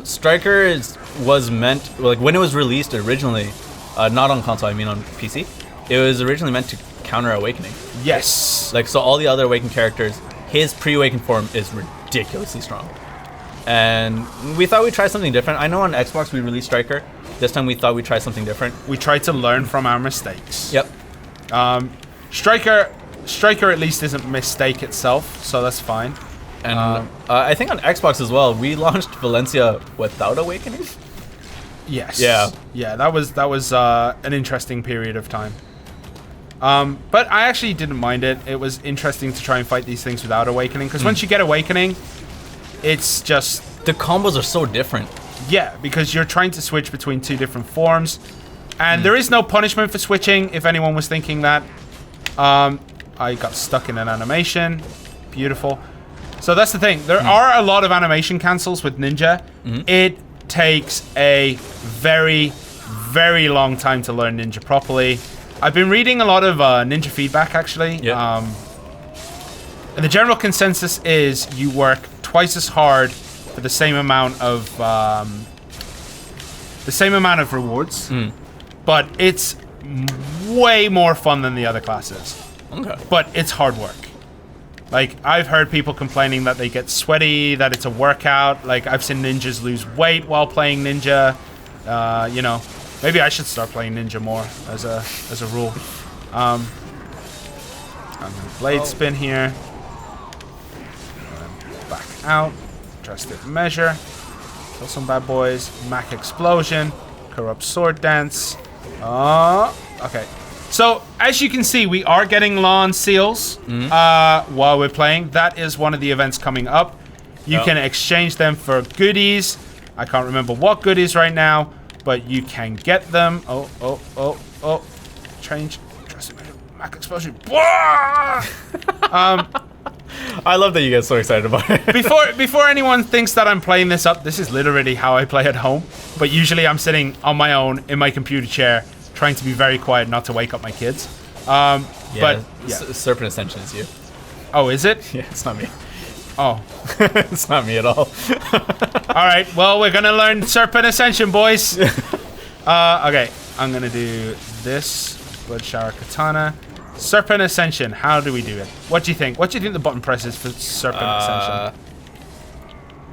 Striker was meant, like, when it was released originally, not on console, I mean on PC, it was originally meant to counter Awakening. Yes. Like, so all the other Awakened characters, his pre-Awakened form is ridiculously strong. And we thought we'd try something different. I know on Xbox we released Striker. This time we thought we'd try something different. We tried to learn from our mistakes. Yep. Striker at least isn't mistake itself, so that's fine. And I think on Xbox as well, we launched Valencia without Awakening. Yes. Yeah. Yeah, that was an interesting period of time. But I actually didn't mind it. It was interesting to try and fight these things without Awakening, because once you get Awakening, it's just... The combos are so different. Yeah, because you're trying to switch between two different forms. And there is no punishment for switching, if anyone was thinking that. I got stuck in an animation. Beautiful. So that's the thing. There are a lot of animation cancels with Ninja. It takes a very, very long time to learn Ninja properly. I've been reading a lot of Ninja feedback, actually. Yep. And the general consensus is you work twice as hard for the same amount of rewards, but it's way more fun than the other classes. Okay. But it's hard work. Like, I've heard people complaining that they get sweaty, that it's a workout. Like, I've seen ninjas lose weight while playing Ninja. You know, maybe I should start playing Ninja more as a rule. I'm gonna blade spin here. Back out. Drastic measure. Kill some bad boys. Mac explosion. Corrupt sword dance. Okay. So, as you can see, we are getting Lann seals while we're playing. That is one of the events coming up. You can exchange them for goodies. I can't remember what goodies right now, but you can get them. Change. Mac explosion. I love that you get so excited about it. Before anyone thinks that I'm playing this up, this is literally how I play at home. But usually I'm sitting on my own in my computer chair, trying to be very quiet not to wake up my kids. But yeah. Serpent Ascension is you. Oh, is it? Yeah, it's not me. Oh. It's not me at all. Alright, well, we're gonna learn Serpent Ascension, boys. Okay, I'm gonna do this. Blood Shower Katana. Serpent Ascension, how do we do it? What do you think? What do you think the button press is for Serpent Ascension?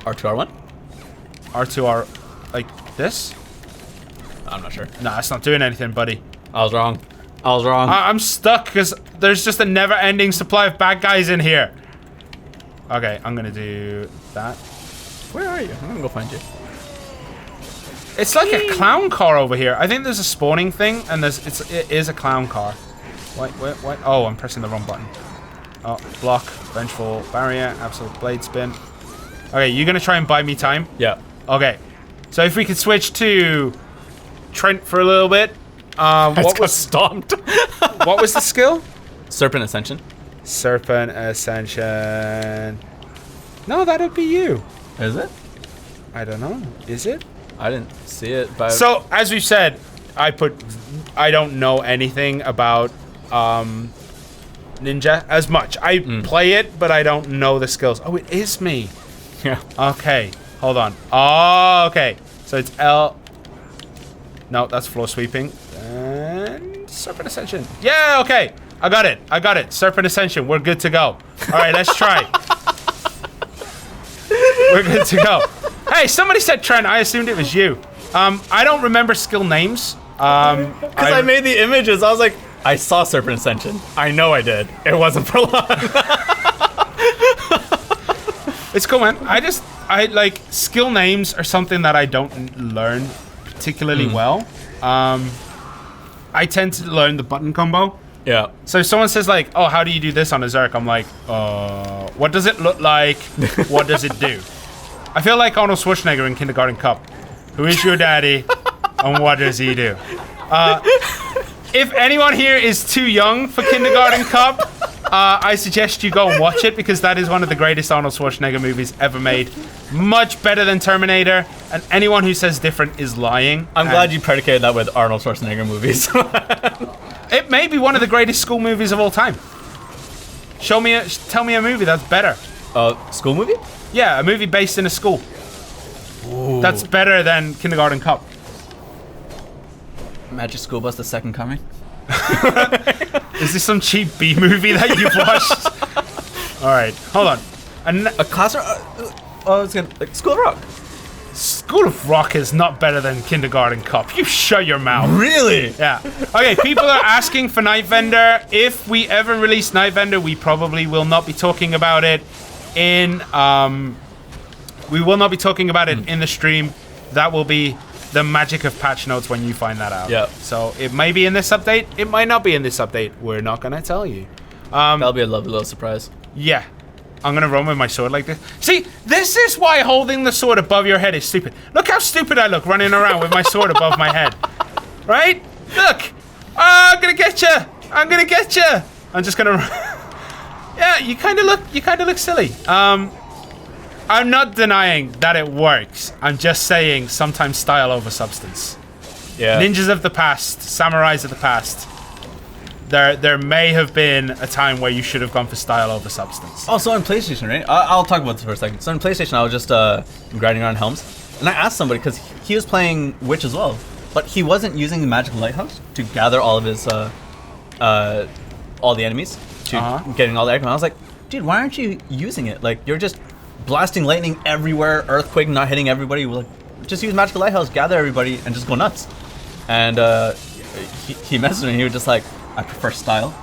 R2, R1? R2, like this? I'm not sure. Nah, it's not doing anything, buddy. I was wrong. I'm stuck because there's just a never-ending supply of bad guys in here. Okay, I'm gonna do that. Where are you? I'm gonna go find you. It's like a clown car over here. I think there's a spawning thing, and it is a clown car. Wait. Oh, I'm pressing the wrong button. Oh, block, vengeful barrier, absolute blade spin. Okay, you're gonna try and buy me time? Yeah. Okay. So if we could switch to Trent for a little bit. What was stomped? What was the skill? Serpent Ascension. Serpent Ascension. No, that'd be you. Is it? I don't know. Is it? I didn't see it. But so as we've said, I don't know anything about Ninja as much. I play it, but I don't know the skills. Oh, it is me. Yeah. Okay, hold on. Oh, okay. So it's L. No, that's floor sweeping. And Serpent Ascension. Yeah, okay. I got it. Serpent Ascension. We're good to go. All right, let's try. We're good to go. Hey, somebody said Trent. I assumed it was you. I don't remember skill names. Because I made the images. I was like, I saw Serpent Ascension. I know I did. It wasn't for long. It's cool, man. I like skill names are something that I don't learn particularly well. I tend to learn the button combo. Yeah. So if someone says like, oh, how do you do this on a Zerk? I'm like, what does it look like? What does it do? I feel like Arnold Schwarzenegger in Kindergarten Cup. Who is your daddy? And what does he do? If anyone here is too young for Kindergarten Cup, I suggest you go and watch it because that is one of the greatest Arnold Schwarzenegger movies ever made. Much better than Terminator, and anyone who says different is lying. I'm glad you predicated that with Arnold Schwarzenegger movies. It may be one of the greatest school movies of all time. Tell me a movie that's better. School movie? Yeah, a movie based in a school. Ooh. That's better than Kindergarten Cup. Magic School Bus: The Second Coming. Is this some cheap B movie that you've watched? All right, hold on. A classroom? It's gonna like School of Rock. School of Rock is not better than Kindergarten Cup. You shut your mouth. Really? Yeah. Okay, people are asking for Night Vendor. If we ever release Night Vendor, we probably will not be talking about it in in the stream. That will be the magic of patch notes when you find that out. Yeah. So it may be in this update. It might not be in this update. We're not gonna tell you. That'll be a lovely little surprise. Yeah. I'm gonna run with my sword like this. See, this is why holding the sword above your head is stupid. Look how stupid I look running around with my sword above my head. Right? Look. I'm gonna get you. I'm gonna get you. I'm just gonna. Yeah, you kind of look silly. I'm not denying that it works. I'm just saying sometimes style over substance. Yeah. Ninjas of the past, samurais of the past. There may have been a time where you should have gone for style over substance. Oh, so on PlayStation, right? I'll talk about this for a second. So on PlayStation, I was just grinding around Helms, and I asked somebody because he was playing Witch as well, but he wasn't using the Magical Lighthouse to gather all of his all the enemies to getting all the aggro. I was like, dude, why aren't you using it? Like, you're just blasting lightning everywhere, earthquake not hitting everybody. Like, just use Magical Lighthouse, gather everybody, and just go nuts. And he messaged me, and he was just like, I prefer style.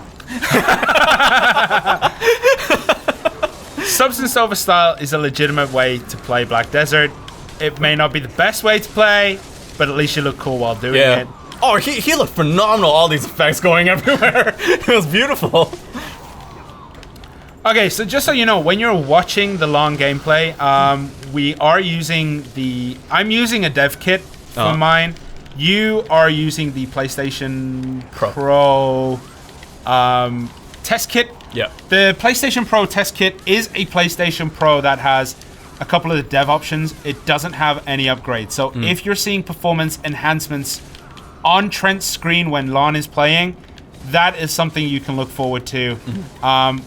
Substance over style is a legitimate way to play Black Desert. It may not be the best way to play, but at least you look cool while doing it. Oh, he looked phenomenal. All these effects going everywhere. It was beautiful. Okay, so just so you know, when you're watching the long gameplay, we are using I'm using a dev kit for mine. You are using the PlayStation Pro test kit. Yeah. The PlayStation Pro test kit is a PlayStation Pro that has a couple of the dev options. It doesn't have any upgrades. So if you're seeing performance enhancements on Trent's screen when Lann is playing, that is something you can look forward to.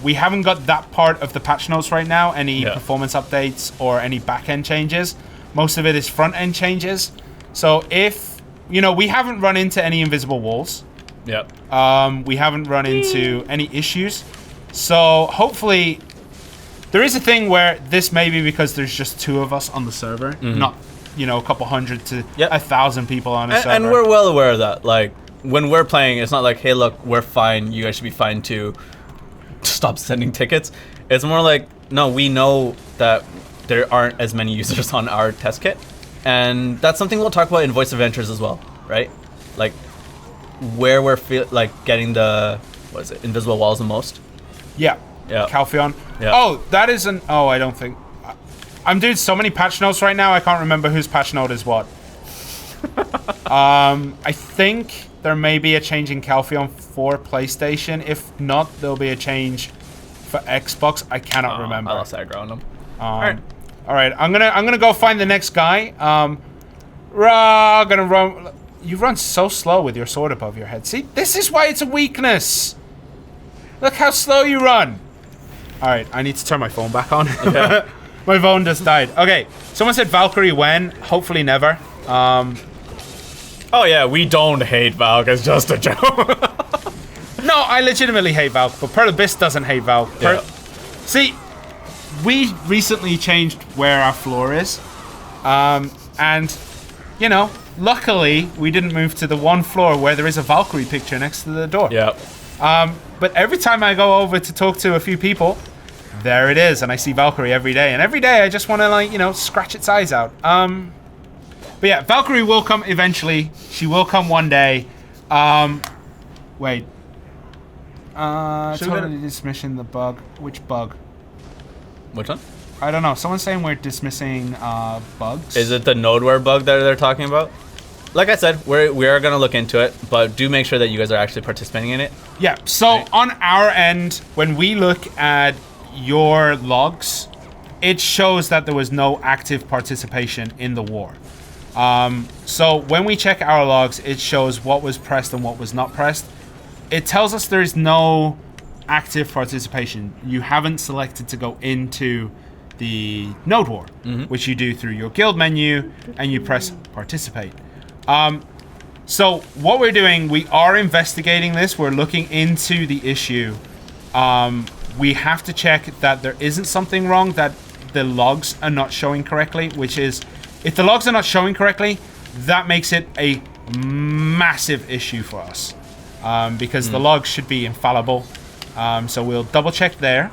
We haven't got that part of the patch notes right now, any performance updates or any back-end changes. Most of it is front-end changes. So if we haven't run into any invisible walls. Yep. We haven't run into any issues. So hopefully there is a thing where this may be because there's just 2 of us on the server, not, a couple hundred to 1,000 people on a server. And we're well aware of that. Like, when we're playing, it's not like, hey, look, we're fine. You guys should be fine to stop sending tickets. It's more like, no, we know that there aren't as many users on our test kit. And that's something we'll talk about in Voice Adventures as well, right? Like, where we're getting the, invisible walls the most? Yeah. Calpheon. Yeah. Oh, that isn't... Oh, I don't think... I'm doing so many patch notes right now, I can't remember whose patch note is what. I think there may be a change in Calpheon for PlayStation. If not, there'll be a change for Xbox. I cannot remember. I lost aggro on them. All right, I'm gonna go find the next guy. Gonna run. You run so slow with your sword above your head. See, this is why it's a weakness. Look how slow you run. All right, I need to turn my phone back on. Yeah. My phone just died. Okay, someone said Valkyrie when? Hopefully never. Oh yeah, we don't hate Valk. It's just a joke. No, I legitimately hate Valk, but Pearl Abyss doesn't hate Valk. Yeah. See, we recently changed where our floor is, and you know, luckily we didn't move to the one floor where there is a Valkyrie picture next to the door. Yeah. But every time I go over to talk to a few people, there it is, and I see Valkyrie every day, and every day I just want to, like, you know, scratch its eyes out. But yeah, Valkyrie will come eventually. She will come one day. Wait. Totally dismissing the bug. Which bug? Which one? I don't know. Someone's saying we're dismissing bugs. Is it the nodeware bug that they're talking about? Like I said, we are going to look into it, but do make sure that you guys are actually participating in it. Yeah, so on our end, when we look at your logs, it shows that there was no active participation in the war. So when we check our logs, it shows what was pressed and what was not pressed. It tells us there is no active participation. You haven't selected to go into the node war, which you do through your guild menu, and you press participate. So what we're doing, we are investigating this. We're looking into the issue. We have to check that there isn't something wrong, that the logs are not showing correctly, which is, if the logs are not showing correctly, that makes it a massive issue for us, because the logs should be infallible. So we'll double check there,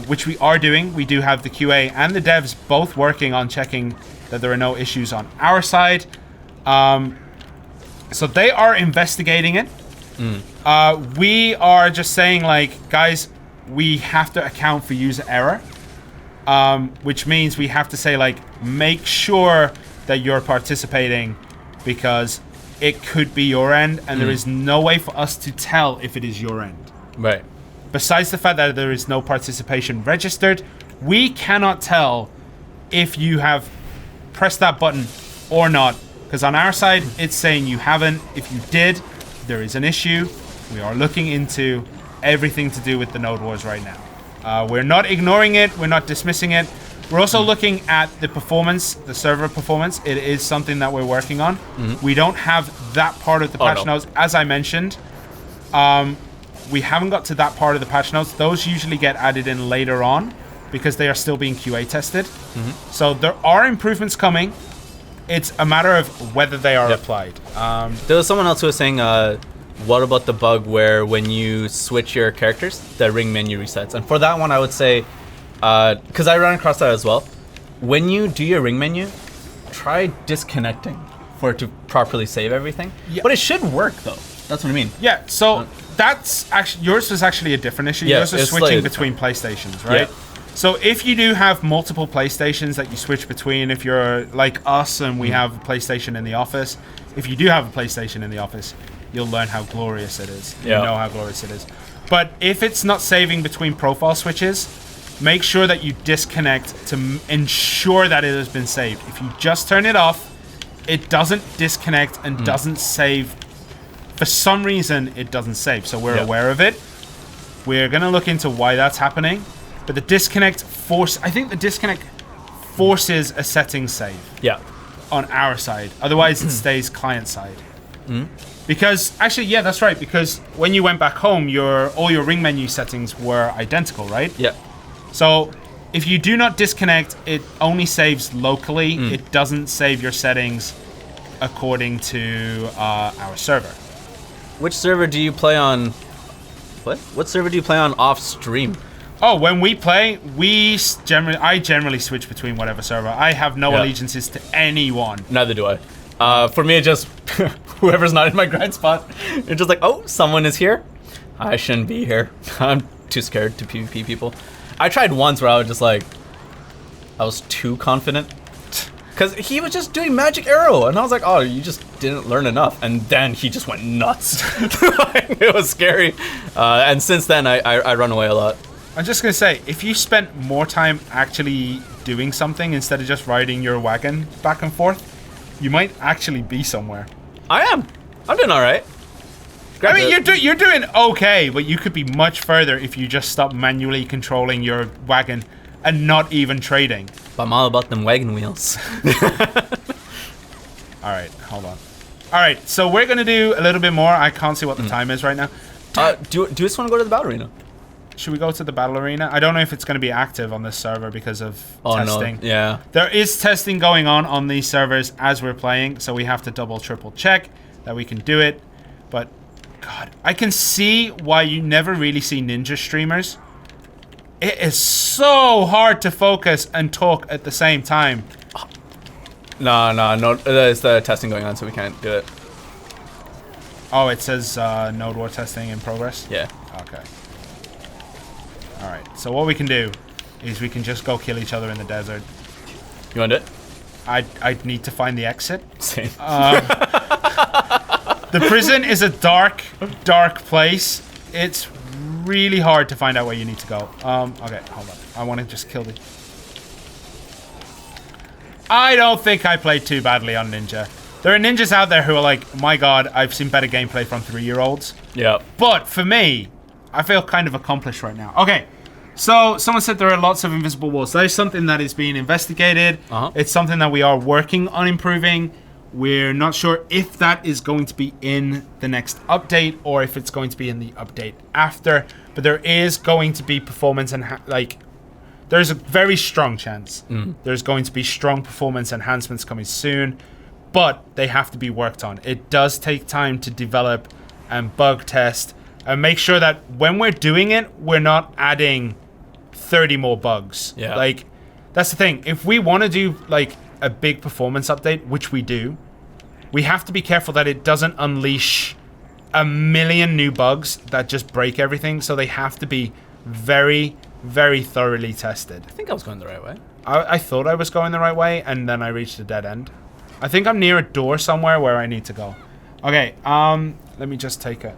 which we are doing. We do have the QA and the devs both working on checking that there are no issues on our side. So they are investigating it. We are just saying, like, guys, we have to account for user error, which means we have to say, like, make sure that you're participating, because it could be your end, and there is no way for us to tell if it is your end. Right. Besides the fact that there is no participation registered, we cannot tell if you have pressed that button or not, because on our side, it's saying you haven't. If you did, there is an issue. We are looking into everything to do with the node wars right now. We're not ignoring it. We're not dismissing it. We're also looking at the performance, the server performance. It is something that we're working on. We don't have that part of the patch notes. As I mentioned, we haven't got to that part of the patch notes. Those usually get added in later on because they are still being QA tested. So there are improvements coming. It's a matter of whether they are applied. There was someone else who was saying, what about the bug where when you switch your characters, the ring menu resets? And for that one, I would say, because I ran across that as well, when you do your ring menu, try disconnecting for it to properly save everything. But it should work, though. That's what I mean. Yeah, so that's actually, yours was actually a different issue. Yours was switching between PlayStations, right? So if you do have multiple PlayStations that you switch between, if you're like us and we have a PlayStation in the office, if you do have a PlayStation in the office, you'll learn how glorious it is. You know how glorious it is. But if it's not saving between profile switches, make sure that you disconnect to ensure that it has been saved. If you just turn it off, it doesn't disconnect and doesn't save. For some reason, it doesn't save. So we're aware of it. We're going to look into why that's happening. But the disconnect I think the disconnect forces a settings save. On our side. Otherwise, it stays client side. Because, actually, yeah, that's right. Because when you went back home, all your ring menu settings were identical, right? So if you do not disconnect, it only saves locally. It doesn't save your settings according to our server. Which server do you play on? What server do you play on off stream? Oh, when we play, I generally switch between whatever server. I have no allegiances to anyone. Neither do I. For me, it just whoever's not in my grind spot. It's just like, oh, someone is here. I shouldn't be here. I'm too scared to PvP people. I tried once where I was just like, I was too confident. Because he was just doing magic arrow. And I was like, oh, you just didn't learn enough. And then he just went nuts. It was scary. And since then, I run away a lot. I'm just going to say, if you spent more time actually doing something instead of just riding your wagon back and forth, you might actually be somewhere. I am. I'm doing all right. Grab I mean, it. you're doing okay, but you could be much further if you just stop manually controlling your wagon and not even trading. But I'm all about them wagon wheels. All right, hold on. All right, so we're gonna do a little bit more. I can't see what the time is right now. Do you just want to go to the battle arena? Should we go to the battle arena? I don't know if it's going to be active on this server because of testing. No. Yeah. There is testing going on these servers as we're playing, so we have to double, triple check that we can do it. But, God, I can see why you never really see ninja streamers. It is so hard to focus and talk at the same time. No. There's the testing going on, so we can't do it. Oh, it says Node War testing in progress? Yeah. Okay. Alright, so what we can do is we can just go kill each other in the desert. You want to do it? I'd need to find the exit. Same. The prison is a dark place. It's really hard to find out where you need to go. Okay, hold on. I want to just kill the... I don't think I played too badly on Ninja. There are ninjas out there who are like, my God, I've seen better gameplay from 3-year-olds. Yeah. But for me, I feel kind of accomplished right now. Okay, so someone said there are lots of invisible walls. That is something that is being investigated. It's something that we are working on improving. We're not sure if that is going to be in the next update or if it's going to be in the update after. But there is going to be performance and there's a very strong chance there's going to be strong performance enhancements coming soon. But they have to be worked on. It does take time to develop and bug test. And make sure that when we're doing it, we're not adding 30 more bugs. Yeah. Like, that's the thing. If we want to do, like, a big performance update, which we do, we have to be careful that it doesn't unleash a million new bugs that just break everything. So they have to be very, very thoroughly tested. I think I was going the right way. I thought I was going the right way, and then I reached a dead end. I think I'm near a door somewhere where I need to go. Okay, let me just take a...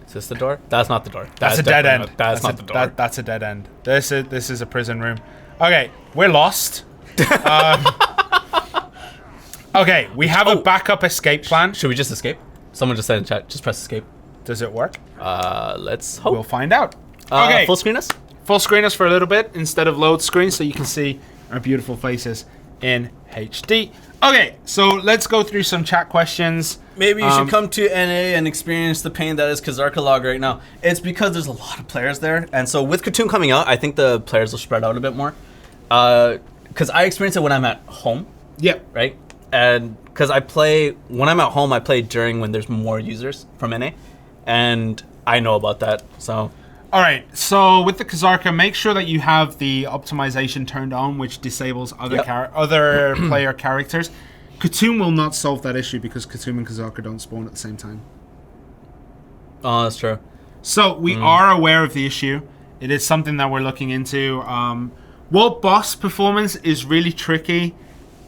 Is this the door? That's not the door. That's a dead end. That's not the door. That's a dead end. This is a prison room. Okay, we're lost. Okay, we have a backup escape plan. Should we just escape? Someone just said in chat, just press escape. Does it work? Let's hope. We'll find out. Okay. Full screen us? Full screen us for a little bit instead of load screen so you can see our beautiful faces in HD. Okay, so let's go through some chat questions. Maybe you should come to NA and experience the pain that is Kazarka Log right now. It's because there's a lot of players there. And so with Katoon coming out, I think the players will spread out a bit more. Because I experience it when I'm at home. Yep. Right? And because when I'm at home, I play during when there's more users from NA. And I know about that, so... All right, so with the Kazarka, make sure that you have the optimization turned on, which disables other other player characters. Katoon will not solve that issue because Katoon and Kazarka don't spawn at the same time. Oh, that's true. So we are aware of the issue. It is something that we're looking into. World boss performance is really tricky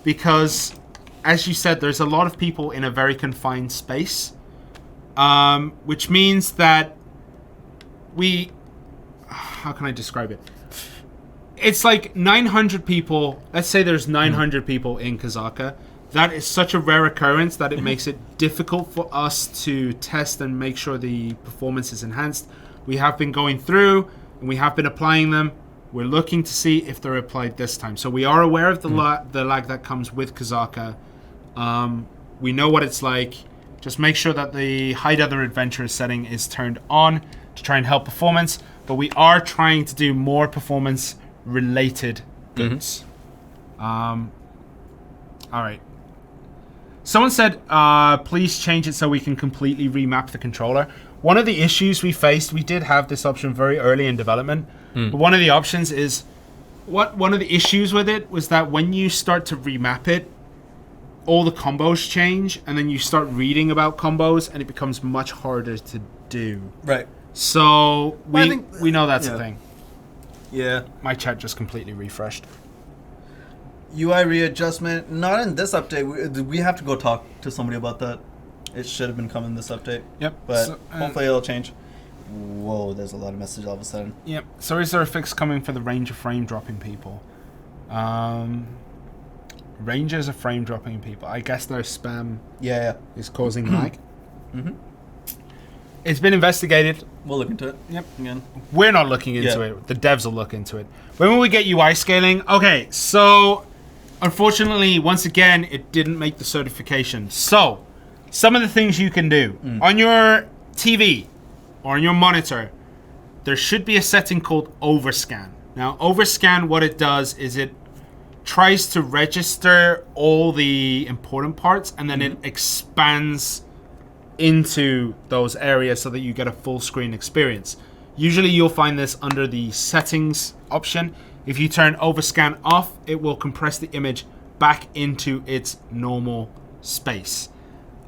because, as you said, there's a lot of people in a very confined space, which means that how can I describe it? It's like 900 people. Let's say there's 900 people in Kazaka. That is such a rare occurrence that it makes it difficult for us to test and make sure the performance is enhanced. We have been going through and we have been applying them. We're looking to see if they're applied this time. So we are aware of the lag that comes with Kazaka. We know what it's like. Just make sure that the Hide Other Adventurers setting is turned on to try and help performance. But we are trying to do more performance-related goods. All right. Someone said, please change it so we can completely remap the controller. One of the issues we faced, we did have this option very early in development. But one of the options is, one of the issues with it was that when you start to remap it, all the combos change, and then you start reading about combos, and it becomes much harder to do. Right. So we know that's a thing. Yeah. My chat just completely refreshed. UI readjustment, not in this update. We have to go talk to somebody about that. It should have been coming this update. Yep. But hopefully it'll change. Whoa, there's a lot of messages all of a sudden. Yep. So is there a fix coming for the range of frame dropping people? Ranges of frame dropping people. I guess their spam is causing lag. It's been investigated. We'll look into it. Yep. Again. We're not looking into it. The devs will look into it. When will we get UI scaling? Okay, so unfortunately, once again, it didn't make the certification. So, some of the things you can do on your TV or on your monitor, there should be a setting called Overscan. Now, Overscan, what it does is it tries to register all the important parts, and then it expands into those areas so that you get a full screen experience. Usually you'll find this under the settings option. If you turn Overscan off, it will compress the image back into its normal space.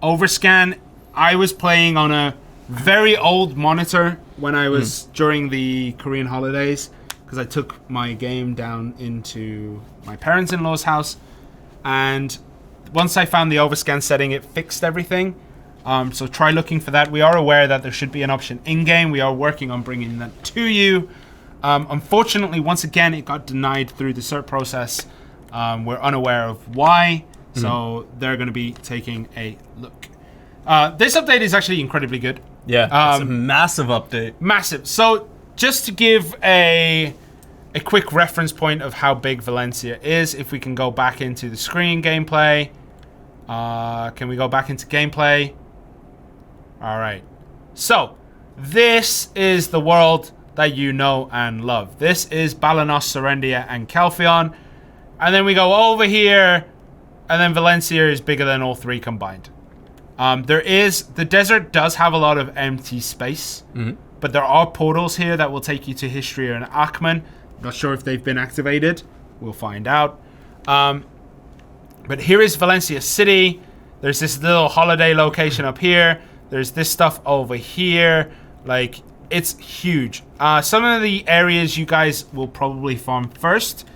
Overscan, I was playing on a very old monitor when I was during the Korean holidays, because I took my game down into my parents-in-law's house, and once I found the Overscan setting, it fixed everything. So try looking for that. We are aware that there should be an option in-game. We are working on bringing that to you. Unfortunately, once again, it got denied through the cert process. We're unaware of why, so they're going to be taking a look. This update is actually incredibly good. Yeah, it's a massive update. Massive. So just to give a quick reference point of how big Valencia is, if we can go back into the screen gameplay. Can we go back into gameplay? All right. So this is the world that you know and love. This is Balanos, Serendia, and Calpheon. And then we go over here, and then Valencia is bigger than all three combined. The desert does have a lot of empty space, but there are portals here that will take you to Histria and Akhman. Not sure if they've been activated. We'll find out. But here is Valencia City. There's this little holiday location up here. There's this stuff over here. Like, it's huge. Some of the areas you guys will probably farm first.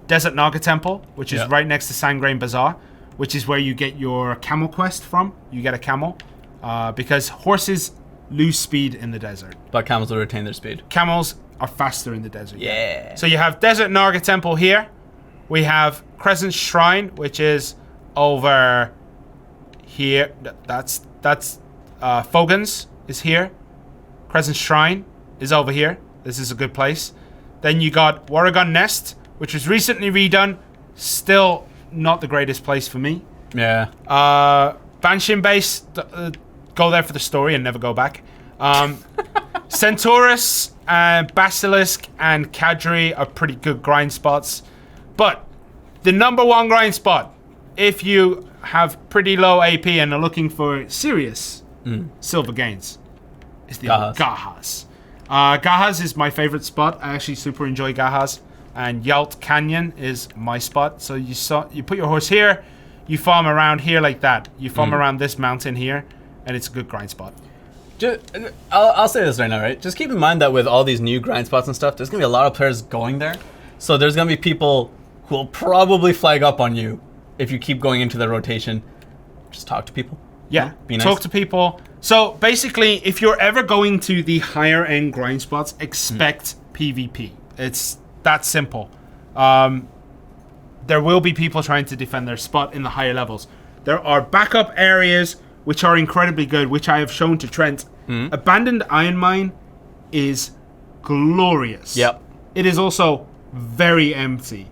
Desert Naga Temple, which is right next to Sangrain Bazaar, which is where you get your camel quest from. You get a camel. Because horses lose speed in the desert. But camels will retain their speed. Camels are faster in the desert. Yeah. So you have Desert Naga Temple here. We have Crescent Shrine, which is over here. That's Fogans is here. Crescent Shrine is over here. This is a good place. Then you got Warragon Nest, which was recently redone. Still not the greatest place for me. Yeah. Banshin Base, go there for the story and never go back. Centaurus, Basilisk, and Kadri are pretty good grind spots. But the number one grind spot, if you have pretty low AP and are looking for serious silver gains, is the Gahas. Gahas is my favorite spot. I actually super enjoy Gahas. And Yalt Canyon is my spot. So you put your horse here, you farm around here like that. You farm around this mountain here, and it's a good grind spot. I'll say this right now, right? Just keep in mind that with all these new grind spots and stuff, there's going to be a lot of players going there. So there's going to be people who will probably flag up on you if you keep going into the rotation. Just talk to people. Yeah, be nice. Talk to people. So basically, if you're ever going to the higher end grind spots, expect PvP. It's that simple. There will be people trying to defend their spot in the higher levels. There are backup areas which are incredibly good, which I have shown to Trent. Abandoned Iron Mine is glorious. Yep. It is also very empty.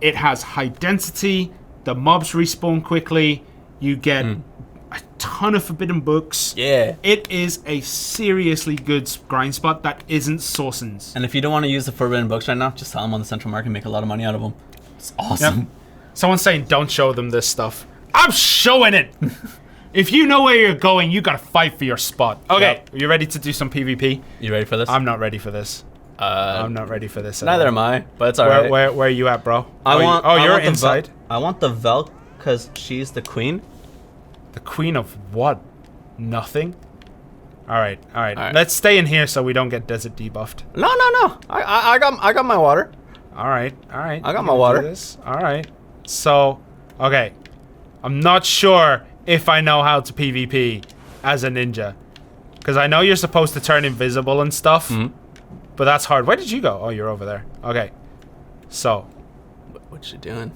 It has high density. The mobs respawn quickly. You get a ton of forbidden books. Yeah. It is a seriously good grind spot that isn't Sorson's. And if you don't want to use the forbidden books right now, just sell them on the central market and make a lot of money out of them. It's awesome. Yep. Someone's saying don't show them this stuff. I'm showing it! If you know where you're going, you gotta fight for your spot. Okay, Are you ready to do some PvP? You ready for this? I'm not ready for this. I'm not ready for this. Neither am I, but it's alright. Where are you at, bro? You're inside. I want the Velk because she's the queen. The queen of what? Nothing? Alright. Let's stay in here so we don't get desert debuffed. No. I got my water. Alright. I got my water. Alright. So, okay. I'm not sure if I know how to PvP as a ninja. Because I know you're supposed to turn invisible and stuff. But that's hard. Where did you go? Oh, you're over there. Okay. So. What you doing?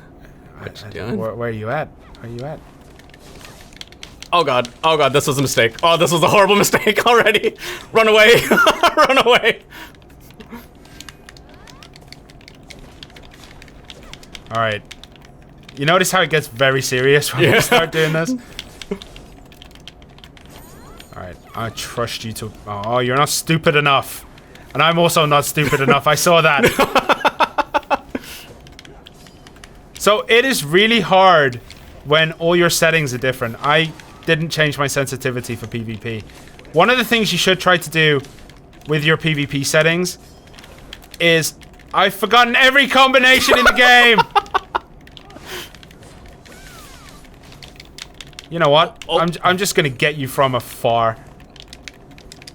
Where are you at? Where are you at? Oh god, this was a mistake. Oh, this was a horrible mistake already. Run away, run away. All right. You notice how it gets very serious when we start doing this? All right, I trust you to... Oh, you're not stupid enough. And I'm also not stupid enough. I saw that. So it is really hard when all your settings are different. I didn't change my sensitivity for PvP. One of the things you should try to do with your PvP settings is... I've forgotten every combination in the game! You know what? Oh. I'm just gonna get you from afar.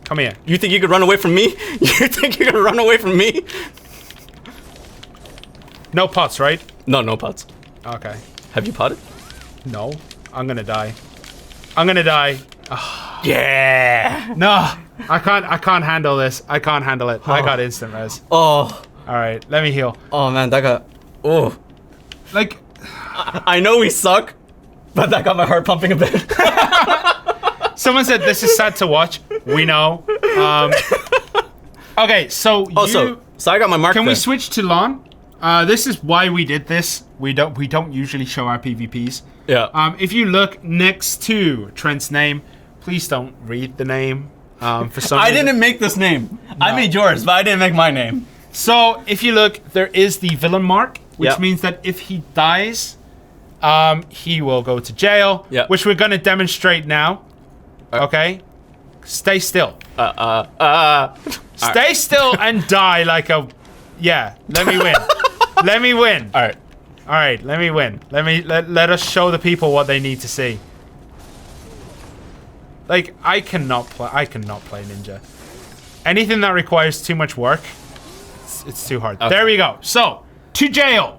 Come here. You think you could run away from me? You think you're gonna run away from me? No pots, right? No, no pots. Okay. Have you potted? No. I'm gonna die. I'm gonna die. Oh. Yeah. No. I can't handle this. I can't handle it. Oh. I got instant res. Oh. Alright, let me heal. Oh man, that got... Oh. Like... I know we suck, but that got my heart pumping a bit. Someone said this is sad to watch. We know. Okay, so so I got my mark. Can we switch to Lann? This is why we did this. We don't usually show our PvPs. Yeah. If you look next to Trent's name, please don't read the name. For some I reason. didn't make this name. No. I made yours, but I didn't make my name. So if you look, there is the villain mark, which means that if he dies, he will go to jail. Which we're gonna demonstrate now. Okay, stay still. Stay still and die like a. Yeah, let me win. Let me win. All right. Let me win. Let us show the people what they need to see. Like I cannot play ninja. Anything that requires too much work, it's too hard. Okay. There we go. So to jail.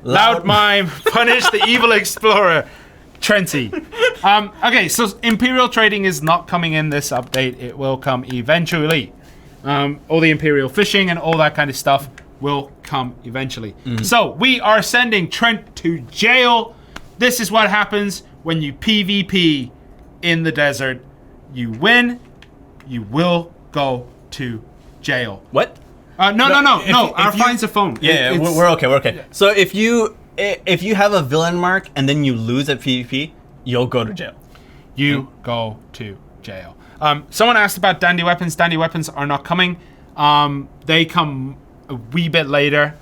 Loud mime, punish the evil explorer. Trenty. Okay, so Imperial Trading is not coming in this update. It will come eventually. All the Imperial fishing and all that kind of stuff will come eventually. So we are sending Trent to jail. This is what happens when you PvP in the desert. You win, you will go to jail. What? No. Our fine's a phone. Yeah, we're okay. We're okay. So if you have a villain mark and then you lose at PvP, you'll go to jail. You go to jail. Someone asked about dandy weapons. Dandy weapons are not coming. They come a wee bit later.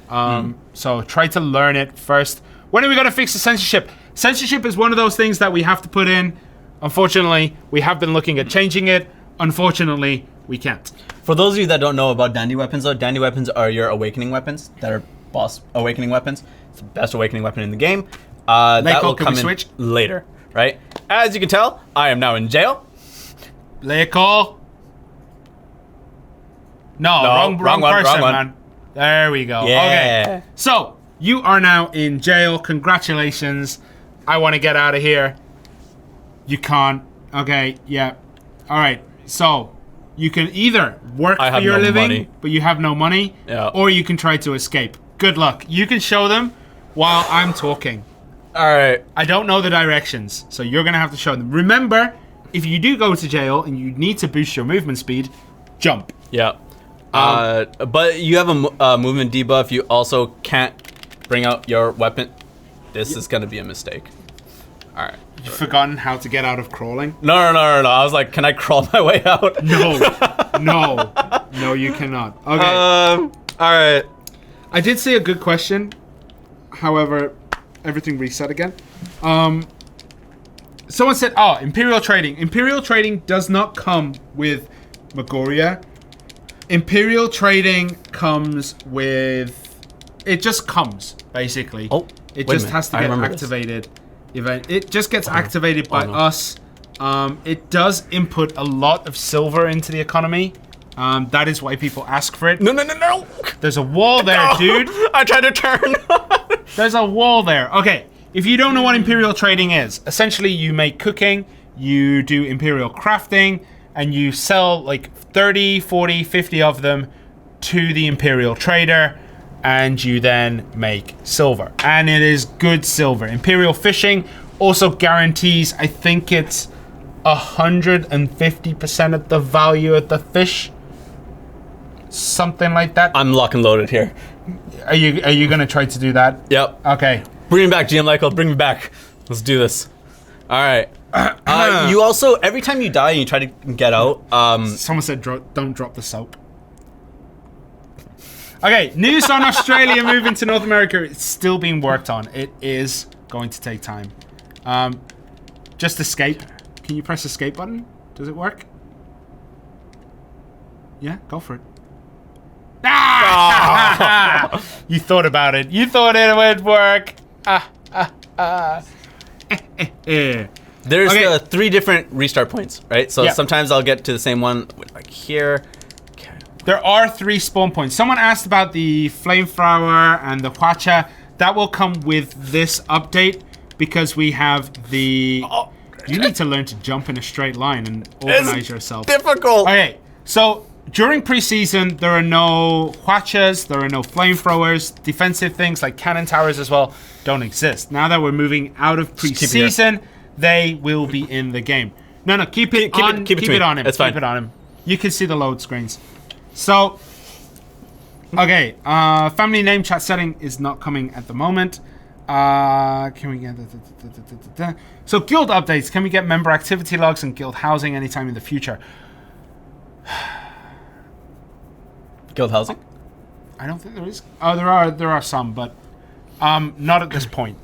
So try to learn it first. When are we gonna fix the censorship? Censorship is one of those things that we have to put in. Unfortunately, we have been looking at changing it. Unfortunately, we can't. For those of you that don't know about dandy weapons, though, dandy weapons are your awakening weapons that are boss awakening weapons. It's the best awakening weapon in the game. That will come in later, right? As you can tell, I am now in jail. Leiko. No, wrong person, man. There we go. Yeah. Okay. So, you are now in jail. Congratulations. I want to get out of here. You can't. Okay, yeah. All right. So, you can either work for your living, but you have no money, or you can try to escape. Good luck. You can show them while I'm talking. All right. I don't know the directions, so you're going to have to show them. Remember, if you do go to jail and you need to boost your movement speed, jump. Yeah. But you have a movement debuff. You also can't bring out your weapon. This is going to be a mistake. All right. You've forgotten how to get out of crawling? No. I was like, can I crawl my way out? No, you cannot. Okay. All right. I did see a good question. However, everything reset again. Someone said, Imperial Trading. Imperial Trading does not come with Magoria. Imperial Trading comes with... It just comes, basically. Oh, it just has to get activated. It just gets activated by us. It does input a lot of silver into the economy. That is why people ask for it. No. There's a wall there, dude. I tried to turn. There's a wall there. Okay, if you don't know what Imperial Trading is, essentially you make cooking, you do Imperial crafting, and you sell like 30, 40, 50 of them to the Imperial Trader, and you then make silver. And it is good silver. Imperial Fishing also guarantees, I think it's 150% of the value of the fish. Something like that. I'm lock and loaded here. Are you gonna try to do that? Yep. Okay. Bring me back, GM Lyko. Bring me back. Let's do this. All right. You also, every time you die and you try to get out, someone said don't drop the soap. Okay, news on Australia moving to North America. It's still being worked on. It is going to take time. Just escape. Can you press escape button? Does it work? Yeah, go for it. Ah! You thought about it. You thought it would work. There's Okay. 3 different restart points, right? So Yeah. sometimes I'll get to the same one, like here. Okay. There are 3 spawn points. Someone asked about the flamethrower and the Hwacha. That will come with this update because we have the... Oh. You need to learn to jump in a straight line and organize yourself. Difficult. Okay, so during preseason, there are no Hwachas, there are no flamethrowers. Defensive things like cannon towers as well don't exist. Now that we're moving out of preseason, they will be in the game. No, keep it on him. It's fine. Keep it on him. You can see the load screens. So, okay, family name chat setting is not coming at the moment. Can we get so guild updates? Can we get member activity logs and guild housing anytime in the future? Guild housing? I don't think there is. Oh, there are some, but not at this point.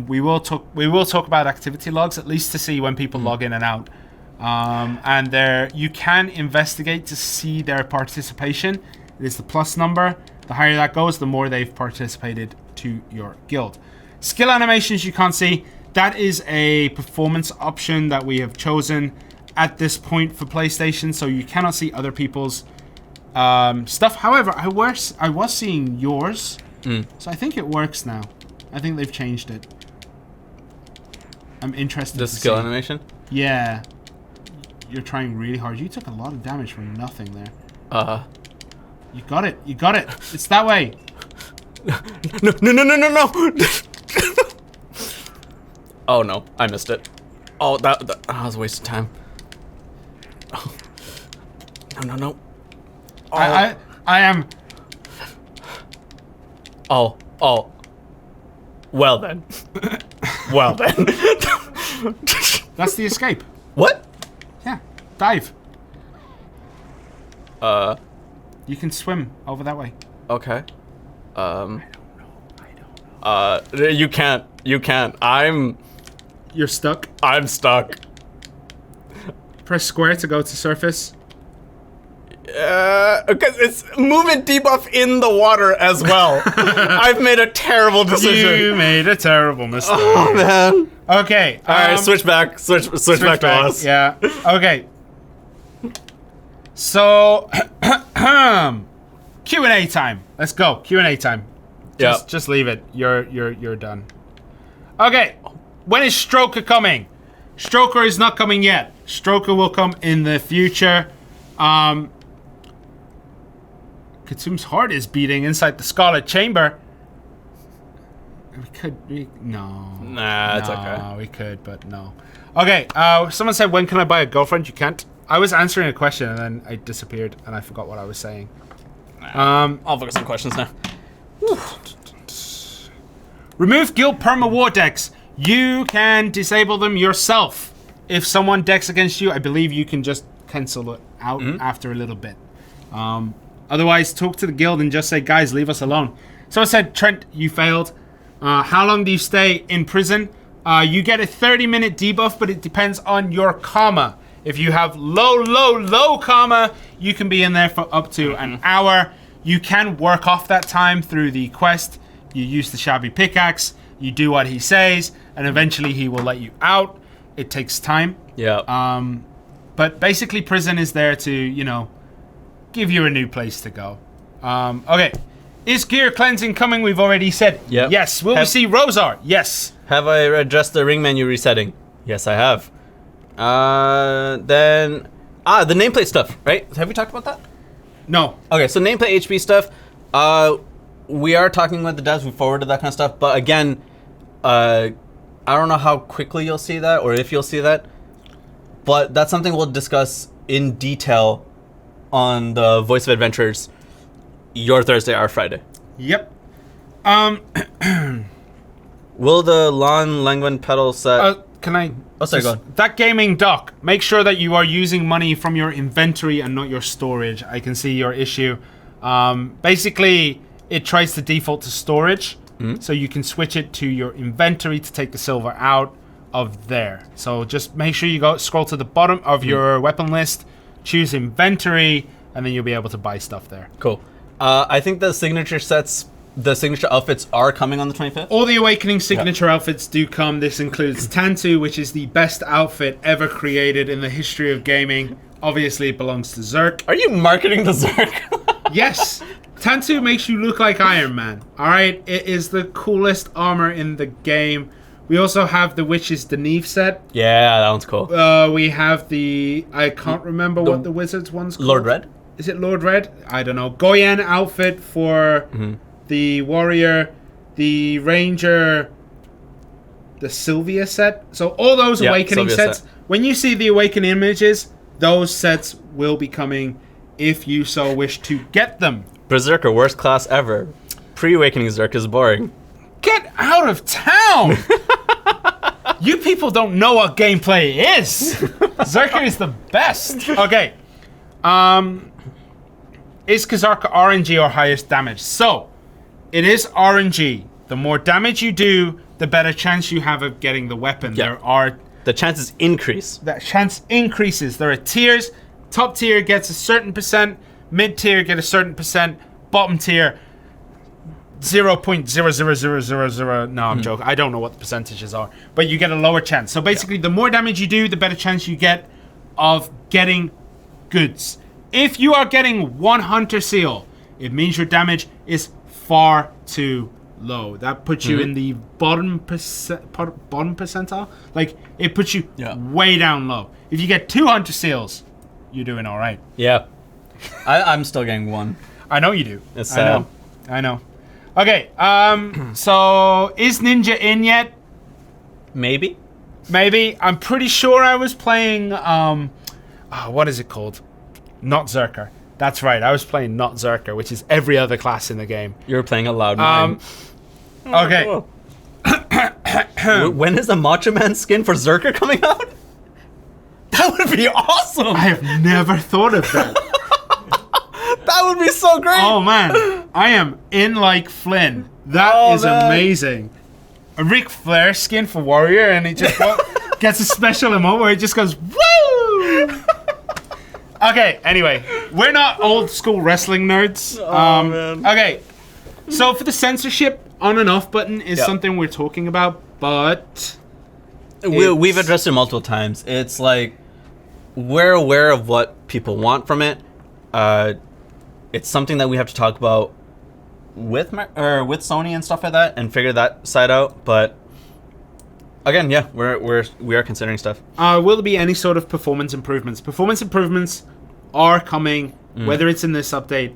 We will talk about activity logs at least to see when people log in and out. And there you can investigate to see their participation. It is the plus number. The higher that goes, the more they've participated to your guild. Skill animations you can't see. That is a performance option that we have chosen at this point for PlayStation, so you cannot see other people's stuff. However, I was seeing yours, so I think it works now. I think they've changed it. I'm interested. The skill animation? Yeah. You're trying really hard. You took a lot of damage from nothing there. You got it. You got it. It's that way. No. Oh no, I missed it. Oh, that was a waste of time. Oh. No. Oh. I am. Oh. Well then. That's the escape. What? Yeah. Dive. Uh. You can swim over that way. Okay. I don't know. You can't. You're stuck. I'm stuck. Press square to go to surface. Because it's movement debuff in the water as well. I've made a terrible decision. You made a terrible mistake. Oh man. Okay. All right, switch back. Switch back to us. Yeah. Okay. So, Q&A time. Let's go. Q&A time. Just leave it. You're done. Okay. When is Stroker coming? Stroker is not coming yet. Stroker will come in the future. Katsum's heart is beating inside the Scarlet Chamber. No. Nah, it's okay. We could, but no. Okay, someone said, when can I buy a girlfriend? You can't. I was answering a question and then I disappeared and I forgot what I was saying. I'll focus on questions now. Remove guild perma war decks. You can disable them yourself. If someone decks against you, I believe you can just cancel it out after a little bit. Otherwise, talk to the guild and just say, guys, leave us alone. So I said, Trent, you failed. How long do you stay in prison? You get a 30-minute debuff, but it depends on your karma. If you have low karma, you can be in there for up to an hour. You can work off that time through the quest. You use the shabby pickaxe. You do what he says, and eventually he will let you out. It takes time. Yeah. But basically, prison is there to, give you a new place to go. Okay. Is gear cleansing coming? We've already said yes. Will we see Rosar? Yes. Have I addressed the ring menu resetting? Yes, I have. Then the nameplate stuff, right? Have we talked about that? No. Okay, so nameplate HP stuff. We are talking with the devs. We forwarded that kind of stuff, but again, I don't know how quickly you'll see that or if you'll see that. but that's something we'll discuss in detail on the Voice of Adventures, your Thursday, our Friday. Yep. Will the Lann Languin pedal set... Can I... Oh, sorry, go on. That gaming dock, make sure that you are using money from your inventory and not your storage. I can see your issue. Basically, it tries to default to storage, so you can switch it to your inventory to take the silver out of there. So just make sure you scroll to the bottom of your weapon list, choose inventory, and then you'll be able to buy stuff there. Cool. I think the signature outfits are coming on the 25th. All the Awakening signature outfits do come. This includes Tantu, which is the best outfit ever created in the history of gaming. Obviously, it belongs to Zerk. Are you marketing the Zerk? Yes. Tantu makes you look like Iron Man. Alright? It is the coolest armor in the game. We also have the Witch's Deneve set. Yeah, that one's cool. We have the... I can't remember what the Wizards one's called. Lord Red? Is it Lord Red? I don't know. Goyen outfit for the Warrior, the Ranger, the Sylvia set. So all those Awakening Sylvia sets, when you see the Awakening images, those sets will be coming if you so wish to get them. Berserker, worst class ever. Pre-Awakening Zerk is boring. Get out of town! You people don't know what gameplay is. Zerker is the best. Okay. Is Kazarka RNG or highest damage? So, it is RNG. The more damage you do, the better chance you have of getting the weapon. Yeah. The chances increase. That chance increases. There are tiers. Top tier gets a certain percent. Mid tier get a certain percent. Bottom tier 0.00000. No, I'm joking. I don't know what the percentages are, but you get a lower chance. So basically, the more damage you do, the better chance you get of getting goods. If you are getting one Hunter Seal, it means your damage is far too low. That puts you in the bottom percentile. Like, it puts you way down low. If you get 2 Hunter Seals, you're doing all right. Yeah. I'm still getting 1. I know you do. It's sad. I know. Okay, so is Ninja in yet? Maybe. I'm pretty sure I was playing, what is it called? Not Zerker. That's right, I was playing Not Zerker, which is every other class in the game. You're playing a loud mime. Okay. When is the Macho Man skin for Zerker coming out? That would be awesome! I have never thought of that. That would be so great! Oh man, I am in like Flynn. That is amazing. A Ric Flair skin for Warrior, and he just gets a special emote where he just goes, woo! Okay, anyway, we're not old school wrestling nerds. Man. Okay, so for the censorship on and off button is something we're talking about, but we've addressed it multiple times. It's like, we're aware of what people want from it. It's something that we have to talk about with Sony and stuff like that, and figure that side out. But again, yeah, we are considering stuff. Will there be any sort of performance improvements? Performance improvements are coming, whether it's in this update.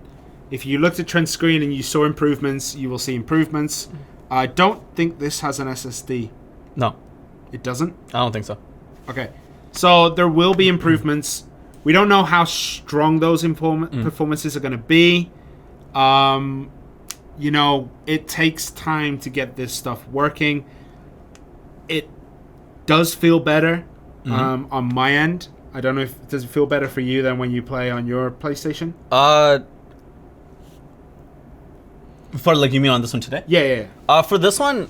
If you looked at Trent's screen and you saw improvements, you will see improvements. I don't think this has an SSD. No. It doesn't? I don't think so. Okay. So there will be improvements. We don't know how strong those performances are going to be. You know, it takes time to get this stuff working. It does feel better on my end. I don't know if does it feel better for you than when you play on your PlayStation? For like, you mean on this one today? Yeah. For this one,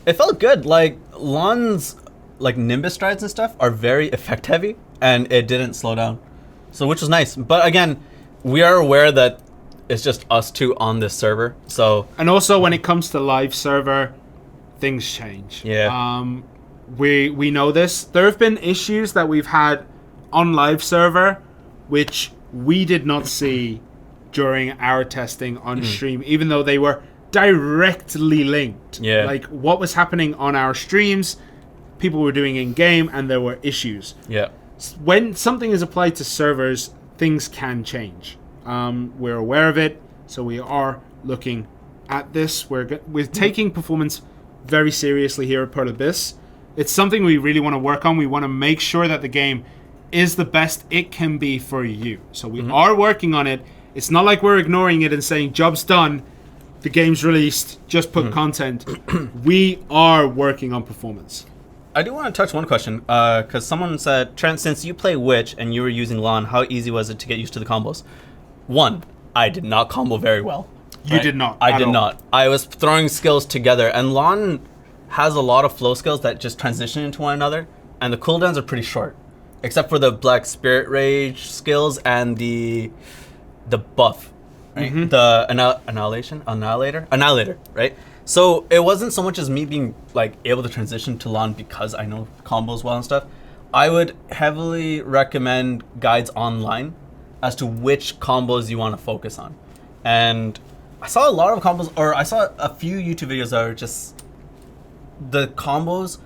it felt good. Like, Lann's like Nimbus strides and stuff are very effect heavy, and it didn't slow down, so which was nice. But again, we are aware that it's just us two on this server. So, and also when it comes to live server, things change. Yeah. We know this. There have been issues that we've had on live server, which we did not see during our testing on stream, even though they were directly linked. Yeah. Like, what was happening on our streams, people were doing in game, and there were issues. Yeah. When something is applied to servers, things can change. We're aware of it, so we are looking at this. We're taking performance very seriously here at Pearl Abyss. It's something we really want to work on. We want to make sure that the game is the best it can be for you. So we are working on it. It's not like we're ignoring it and saying, job's done, the game's released, just put content. We are working on performance. I do want to touch one question, because someone said, Trent, since you play Witch and you were using Lann, how easy was it to get used to the combos? One, I did not combo very well. You did not. I did not. I was throwing skills together, and Lann has a lot of flow skills that just transition into one another, and the cooldowns are pretty short, except for the Black Spirit Rage skills and the buff, right? The Annihilator, right? So it wasn't so much as me being like able to transition to Lann because I know combos well and stuff. I would heavily recommend guides online as to which combos you want to focus on. And I saw a lot of combos, or I saw a few YouTube videos that are just, the combos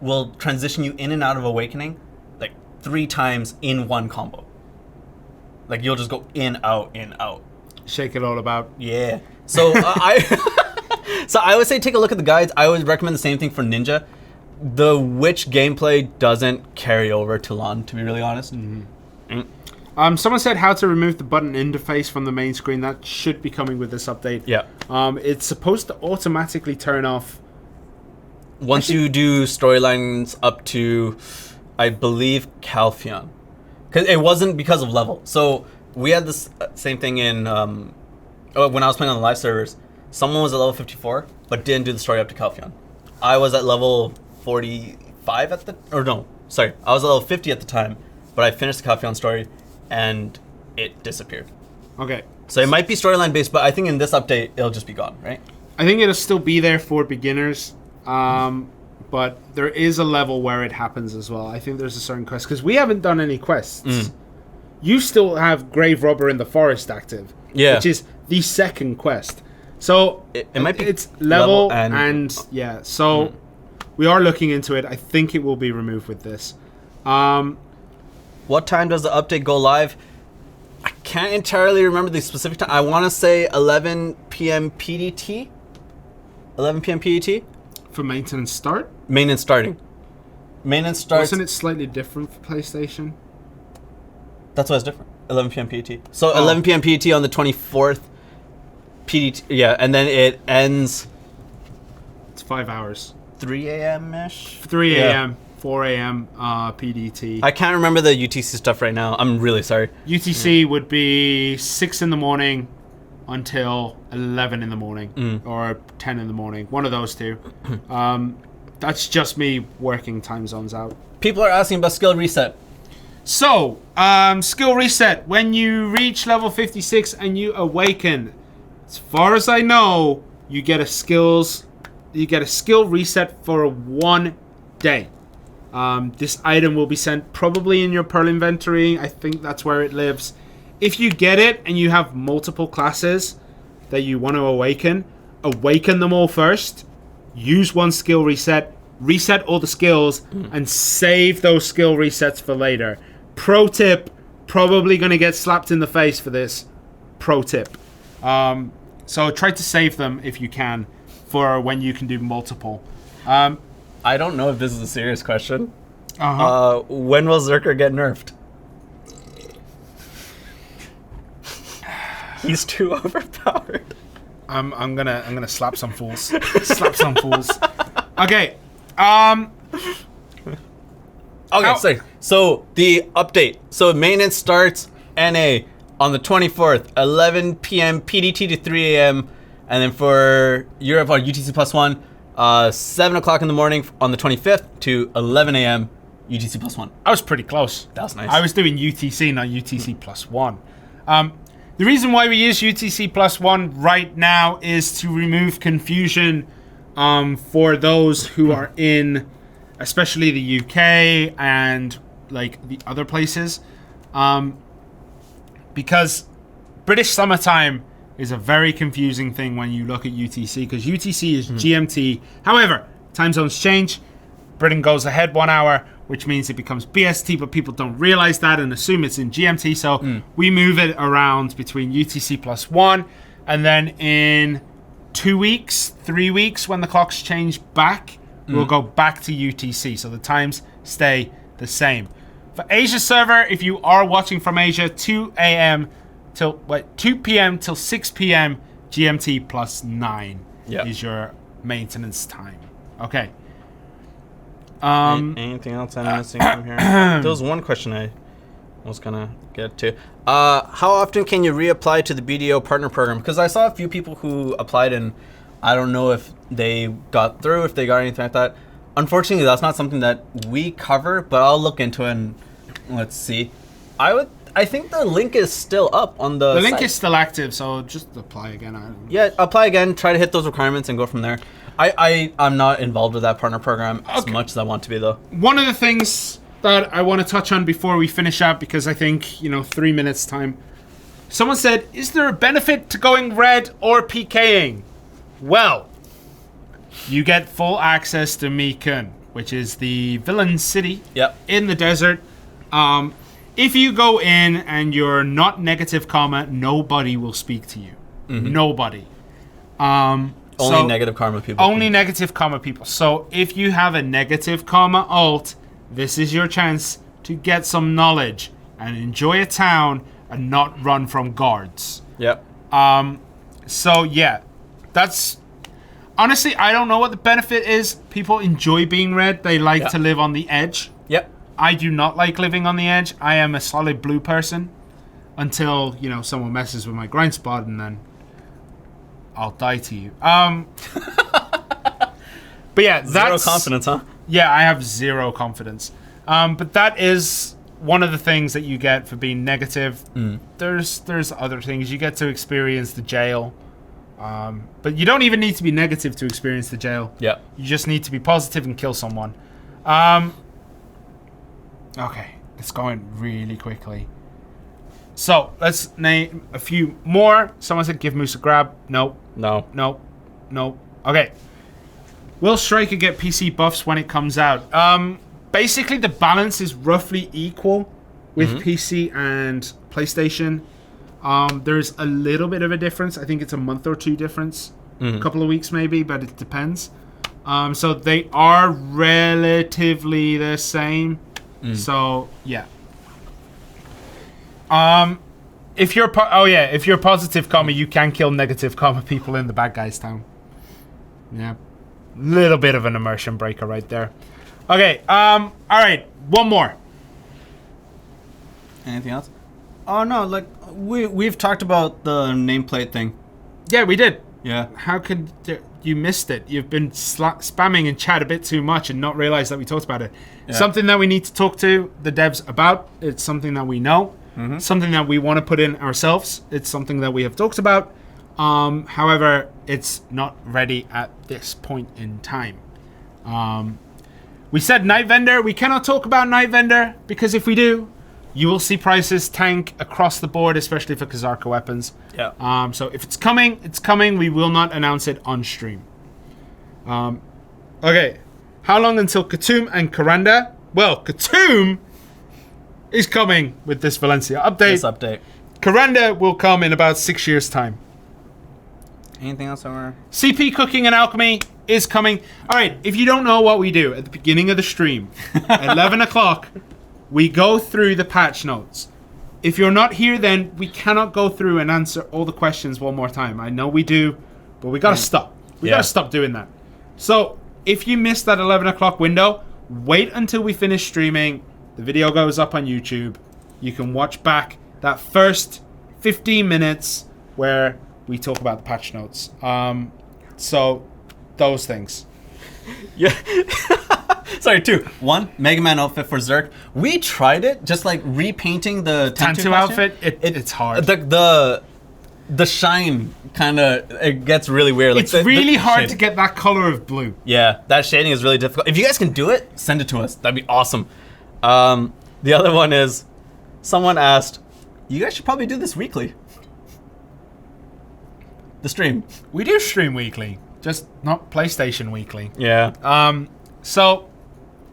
will transition you in and out of Awakening like 3 times in one combo. Like you'll just go in, out, in, out. Shake it all about. Yeah. So So I would say take a look at the guides. I would recommend the same thing for Ninja. The Witch gameplay doesn't carry over to Lann, to be really honest. Someone said how to remove the button interface from the main screen. That should be coming with this update. Yeah. It's supposed to automatically turn off once you do storylines up to, I believe, Calpheon. Because it wasn't because of level. So we had this same thing in when I was playing on the live servers. Someone was at level 54, but didn't do the story up to Calpheon. I was at level 45 at the... Or no, sorry. I was at level 50 at the time, but I finished the Calpheon story, and it disappeared. Okay. So it might be storyline based, but I think in this update, it'll just be gone, right? I think it'll still be there for beginners, but there is a level where it happens as well. I think there's a certain quest, because we haven't done any quests. You still have Grave Robber in the Forest active, which is the second quest. So it might be it's level and yeah. So we are looking into it. I think it will be removed with this. What time does the update go live? I can't entirely remember the specific time. I want to say 11 p.m. PDT. 11 p.m. PDT for maintenance start. Maintenance starting. Maintenance starts. Wasn't it slightly different for PlayStation? That's why it's different. 11 p.m. PDT. So 11 p.m. PDT on the 24th. PDT, yeah, and then it ends. It's 5 hours. 3 a.m. ish. 3 a.m. 4 a.m. PDT. I can't remember the UTC stuff right now. I'm really sorry. UTC would be 6 in the morning until 11 in the morning or 10 in the morning. One of those two. That's just me working time zones out. People are asking about skill reset. So, skill reset. When you reach level 56 and you awaken, as far as I know, you get a skill reset for 1 day. This item will be sent probably in your Pearl inventory. I think that's where it lives. If you get it and you have multiple classes that you want to awaken them all first. Use one skill reset all the skills, and save those skill resets for later. Pro tip, probably going to get slapped in the face for this. Pro tip. So try to save them if you can for when you can do multiple. I don't know if this is a serious question. When will Zerker get nerfed? He's too overpowered. I'm gonna slap some fools. Slap some fools. Okay. Okay, sorry. So the update. So maintenance starts NA on the 24th, 11 p.m. PDT to 3 a.m. And then for Europe on UTC +1, 7 o'clock in the morning on the 25th to 11 a.m. UTC +1. I was pretty close. That was nice. I was doing UTC, not UTC +1. The reason why we use UTC +1 right now is to remove confusion for those who are in, especially the UK and like the other places, because British summertime is a very confusing thing when you look at UTC, because UTC is GMT. However, time zones change. Britain goes ahead 1 hour, which means it becomes BST, but people don't realize that and assume it's in GMT. So we move it around between UTC +1, and then in 2 weeks, 3 weeks, when the clocks change back, we'll go back to UTC. So the times stay the same. For Asia server, if you are watching from Asia, 2 p.m. till 6 p.m. GMT plus 9 is your maintenance time. Okay. Anything else I'm missing from here? There was one question I was gonna get to. How often can you reapply to the BDO partner program? Because I saw a few people who applied and I don't know if they got through, if they got anything like that. Unfortunately, that's not something that we cover, but I'll look into it and let's see. I think the link is still up on the link site. is still active, so just apply again. Yeah, apply again, try to hit those requirements and go from there. I'm not involved with that partner program as much as I want to be, though. One of the things that I want to touch on before we finish up, because I think, 3 minutes time. Someone said, is there a benefit to going red or PKing? Well, you get full access to Mikun, which is the villain city in the desert. If you go in and you're not negative karma, nobody will speak to you. Nobody. Only negative karma people. Only negative karma people. So if you have a negative karma alt, this is your chance to get some knowledge and enjoy a town and not run from guards. Yep. So yeah, that's honestly, I don't know what the benefit is. People enjoy being red. They like to live on the edge. Yep. I do not like living on the edge. I am a solid blue person until, someone messes with my grind spot and then I'll die to you. But yeah, that's... Zero confidence, huh? Yeah, I have zero confidence. But that is one of the things that you get for being negative. There's other things. You get to experience the jail. But you don't even need to be negative to experience the jail. Yeah. You just need to be positive and kill someone. Okay, it's going really quickly. So, let's name a few more. Someone said give Moose a grab. Nope. No. Okay. Will Striker get PC buffs when it comes out? Basically, the balance is roughly equal with PC and PlayStation. There's a little bit of a difference. I think it's a month or two difference. A couple of weeks maybe, but it depends. So they are relatively the same. So, yeah. If you're positive karma, you can kill negative karma people in the bad guys town. Yeah. Little bit of an immersion breaker right there. Okay, all right, one more. Anything else? Oh no, like we've talked about the nameplate thing. Yeah, we did. Yeah. How could you missed it? You've been spamming in chat a bit too much and not realized that we talked about it. Yeah. Something that we need to talk to the devs about. It's something that we know. Something that we want to put in ourselves. It's something that we have talked about. However, it's not ready at this point in time. We said Night Vendor. We cannot talk about Night Vendor because if we do, you will see prices tank across the board, especially for Kazarka weapons. Yeah. So if it's coming, it's coming. We will not announce it on stream. Okay. How long until Khatum and Karanda? Well, Khatum is coming with this Valencia update. Karanda will come in about 6 years' time. Anything else somewhere? CP Cooking and Alchemy is coming. All right, if you don't know what we do at the beginning of the stream, at 11 o'clock, we go through the patch notes. If you're not here, then we cannot go through and answer all the questions one more time. I know we do, but we got to stop. We got to stop doing that. So if you missed that 11 o'clock window, wait until we finish streaming. The video goes up on YouTube. You can watch back that first 15 minutes where we talk about the patch notes. So those things. Yeah. Sorry, 2. 1, Mega Man outfit for Zerk. We tried it, just like repainting the Tantu outfit. It's hard. The shine kind of, it gets really weird. Like it's really hard to get that color of blue. Yeah, that shading is really difficult. If you guys can do it, send it to us. That'd be awesome. The other one is, someone asked, you guys should probably do this weekly. The stream. We do stream weekly, just not PlayStation weekly. Yeah. So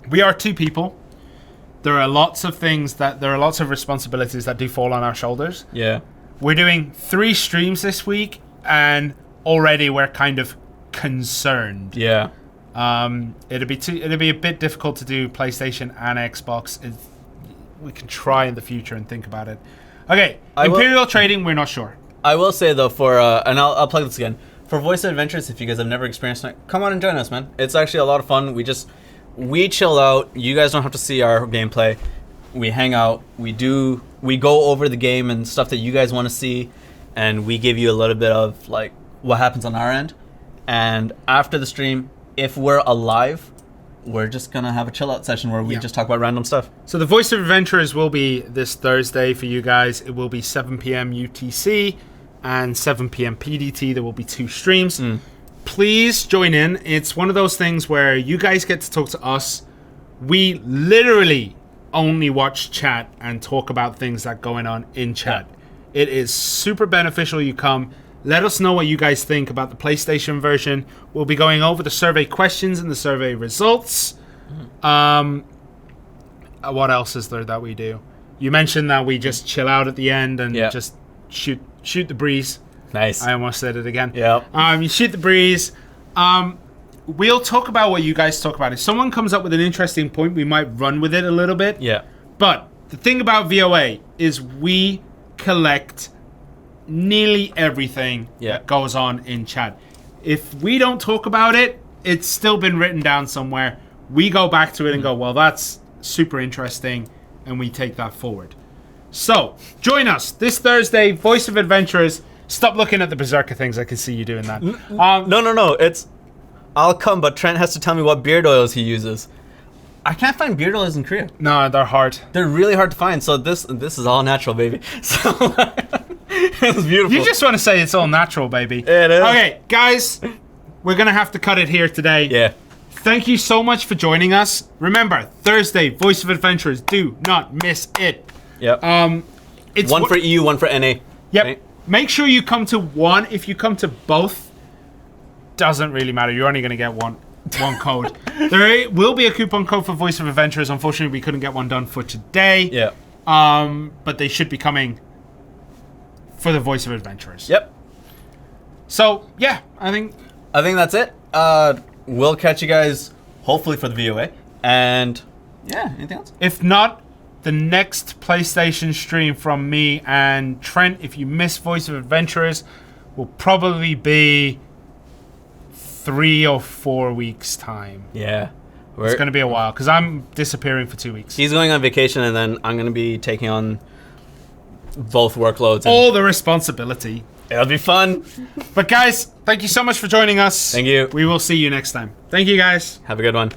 we are 2 people. There are lots of responsibilities that do fall on our shoulders. Yeah. We're doing 3 streams this week, and already we're kind of concerned. Yeah. It'll be a bit difficult to do PlayStation and Xbox. we can try in the future and think about it. Okay, I Imperial Trading, we're not sure. I will say though, for and I'll plug this again. For Voice of Adventures, if you guys have never experienced it, come on and join us, man. It's actually a lot of fun. We chill out. You guys don't have to see our gameplay. We hang out. We go over the game and stuff that you guys want to see, and we give you a little bit of like what happens on our end. And after the stream, if we're alive, we're just gonna have a chill out session where we just talk about random stuff. So the Voice of Adventurers will be this Thursday for you guys. It will be 7 p.m. UTC and 7 p.m. PDT. There will be 2 streams. Please join in. It's one of those things where you guys get to talk to us. We literally only watch chat and talk about things that are going on in chat. Yeah. It is super beneficial you come. Let us know what you guys think about the PlayStation version. We'll be going over the survey questions and the survey results. What else is there that we do? You mentioned that we just chill out at the end and just shoot the breeze. Nice. I almost said it again. Yeah. You shoot the breeze. We'll talk about what you guys talk about. If someone comes up with an interesting point, we might run with it a little bit. Yeah. But the thing about VOA is we collect nearly everything that goes on in chat. If we don't talk about it, it's still been written down somewhere. We go back to it and go, well, that's super interesting, and we take that forward. So, join us this Thursday, Voice of Adventurers. Stop looking at the Berserker things. I can see you doing that. No. I'll come, but Trent has to tell me what beard oils he uses. I can't find beard oils in Korea. No, they're hard. They're really hard to find. So this is all natural, baby. So it's beautiful. You just want to say it's all natural, baby. It is. Okay, guys, we're gonna have to cut it here today. Yeah. Thank you so much for joining us. Remember, Thursday, Voice of Adventurers. Do not miss it. Yep. It's one for EU, one for NA. Yep. Right? Make sure you come to one. If you come to both, doesn't really matter. You're only gonna get one code. There will be a coupon code for Voice of Adventurers. Unfortunately, we couldn't get one done for today. Yeah. But they should be coming for the Voice of Adventurers. Yep. So yeah, I think that's it. We'll catch you guys hopefully for the VOA. And yeah, anything else? If not, the next PlayStation stream from me and Trent, if you miss Voice of Adventurers, will probably be 3 or 4 weeks time. Yeah. It's going to be a while because I'm disappearing for 2 weeks. He's going on vacation, and then I'm going to be taking on both workloads. All the responsibility. It'll be fun. But guys, thank you so much for joining us. Thank you. We will see you next time. Thank you, guys. Have a good one.